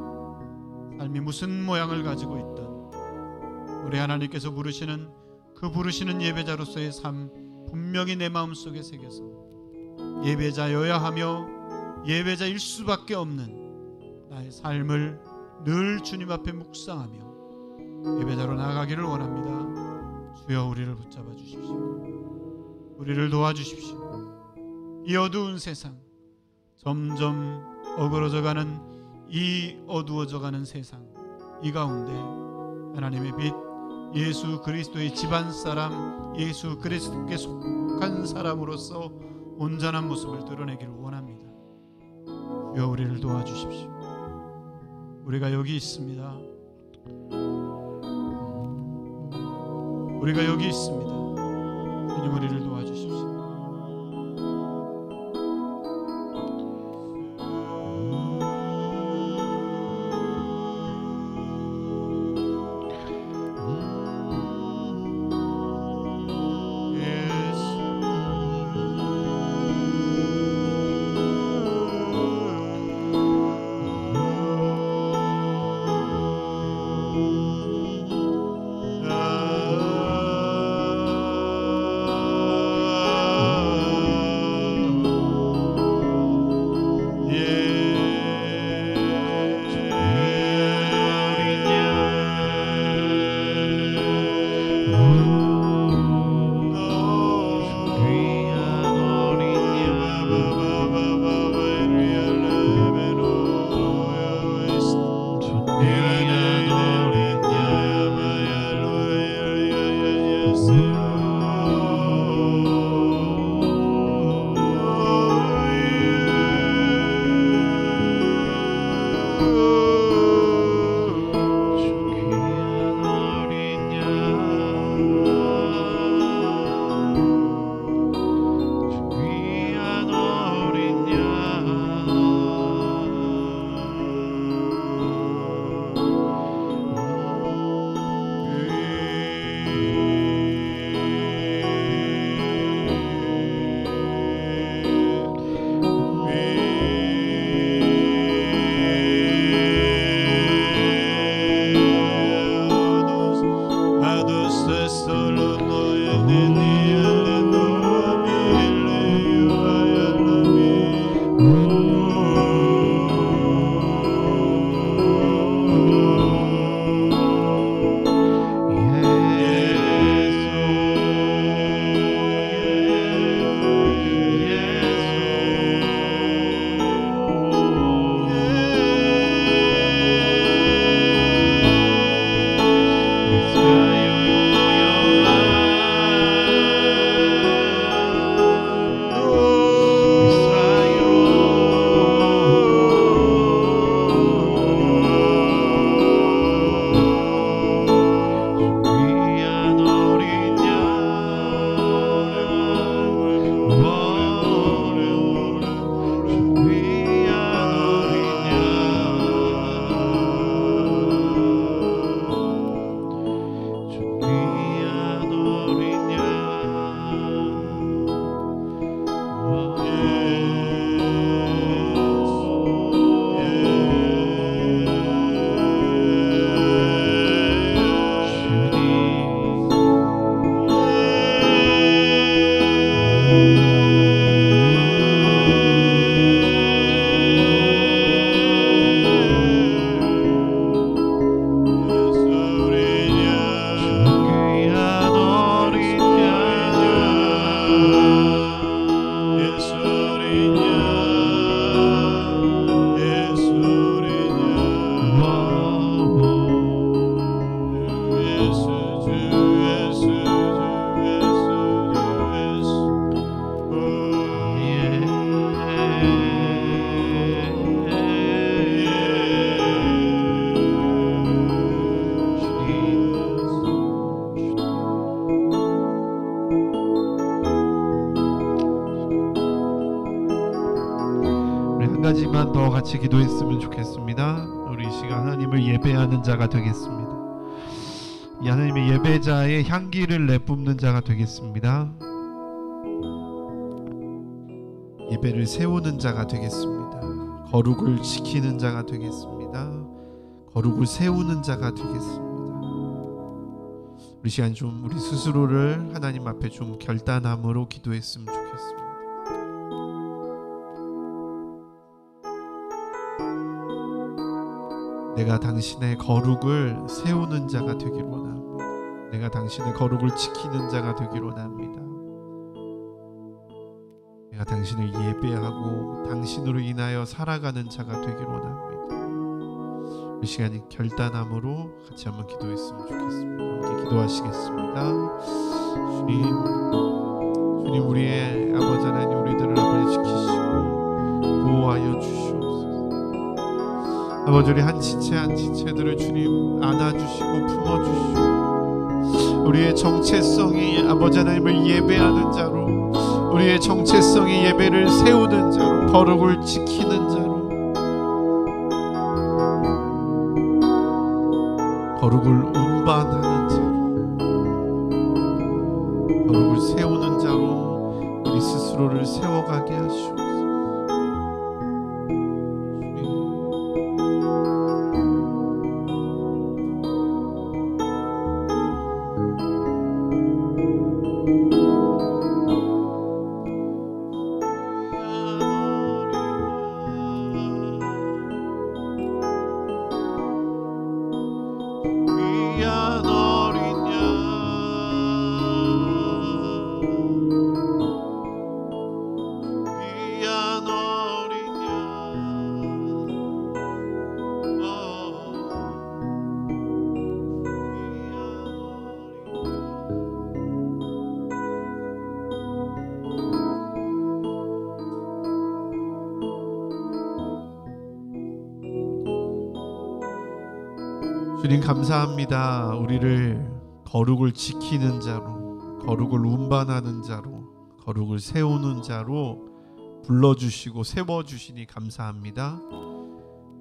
[SPEAKER 3] 삶이 무슨 모양을 가지고 있든 우리 하나님께서 부르시는 그 부르시는 예배자로서의 삶 분명히 내 마음속에 새겨서 예배자여야 하며 예배자일 수밖에 없는 나의 삶을 늘 주님 앞에 묵상하며 예배자로 나아가기를 원합니다. 주여, 우리를 붙잡아 주십시오. 우리를 도와주십시오. 이 어두운 세상, 점점 어그러져가는 이 어두워져가는 세상, 이 가운데 하나님의 빛, 예수 그리스도의 집안 사람, 예수 그리스도께 속한 사람으로서 온전한 모습을 드러내기를 원합니다. 주여 우리를 도와주십시오. 우리가 여기 있습니다. 우리가 여기 있습니다. 주님 우리를 도와주십시오.
[SPEAKER 1] 가지만 더 같이 기도했으면 좋겠습니다. 우리 이 시간 하나님을 예배하는 자가 되겠습니다. 이 하나님의 예배자의 향기를 내뿜는 자가 되겠습니다. 예배를 세우는 자가 되겠습니다. 거룩을 지키는 자가 되겠습니다. 거룩을 세우는 자가 되겠습니다. 우리 시간 좀 우리 스스로를 하나님 앞에 좀 결단함으로 기도했으면 좋겠습니다. 내가 당신의 거룩을 세우는 자가 되기를 원합니다. 내가 당신의 거룩을 지키는 자가 되기를 원합니다. 내가 당신을 예배하고 당신으로 인하여 살아가는 자가 되기를 원합니다. 이 시간이 결단함으로 같이 한번 기도했으면 좋겠습니다. 함께 기도하시겠습니다. 주님, 우리의 아버지 하나님, 우리들을 아버지, 우리 한 지체 한 지체들을 주님 안아주시고 품어주시고, 우리의 정체성이 아버지 하나님을 예배하는 자로, 우리의 정체성이 예배를 세우는 자로, 거룩을 지키는 자로, 거룩을 운반하는 자로, 거룩을 세우는 자로 우리 스스로를 세워가게 하시옵소서. 주님 감사합니다. 우리를 거룩을 지키는 자로, 거룩을 운반하는 자로, 거룩을 세우는 자로 불러주시고 세워주시니 감사합니다.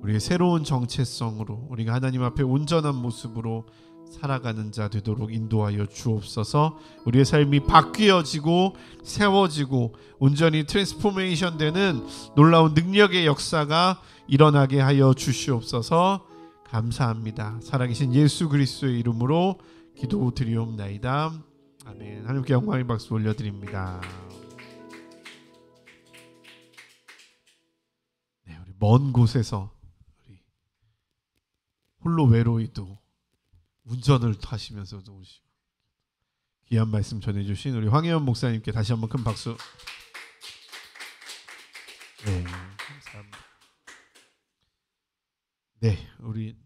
[SPEAKER 1] 우리의 새로운 정체성으로 우리가 하나님 앞에 온전한 모습으로 살아가는 자 되도록 인도하여 주옵소서. 우리의 삶이 바뀌어지고 세워지고 온전히 트랜스포메이션 되는 놀라운 능력의 역사가 일어나게 하여 주시옵소서. 감사합니다. 살아계신 예수 그리스도의 이름으로 기도드리옵나이다. 아멘. 하나님께 영광의 박수 올려드립니다. 네, 우리 먼 곳에서 우리 홀로 외로이도 운전을 타시면서도 오시고 귀한 말씀 전해주신 우리 황혜원 목사님께 다시 한번 큰 박수. 네, 감사합니다. 네, 우리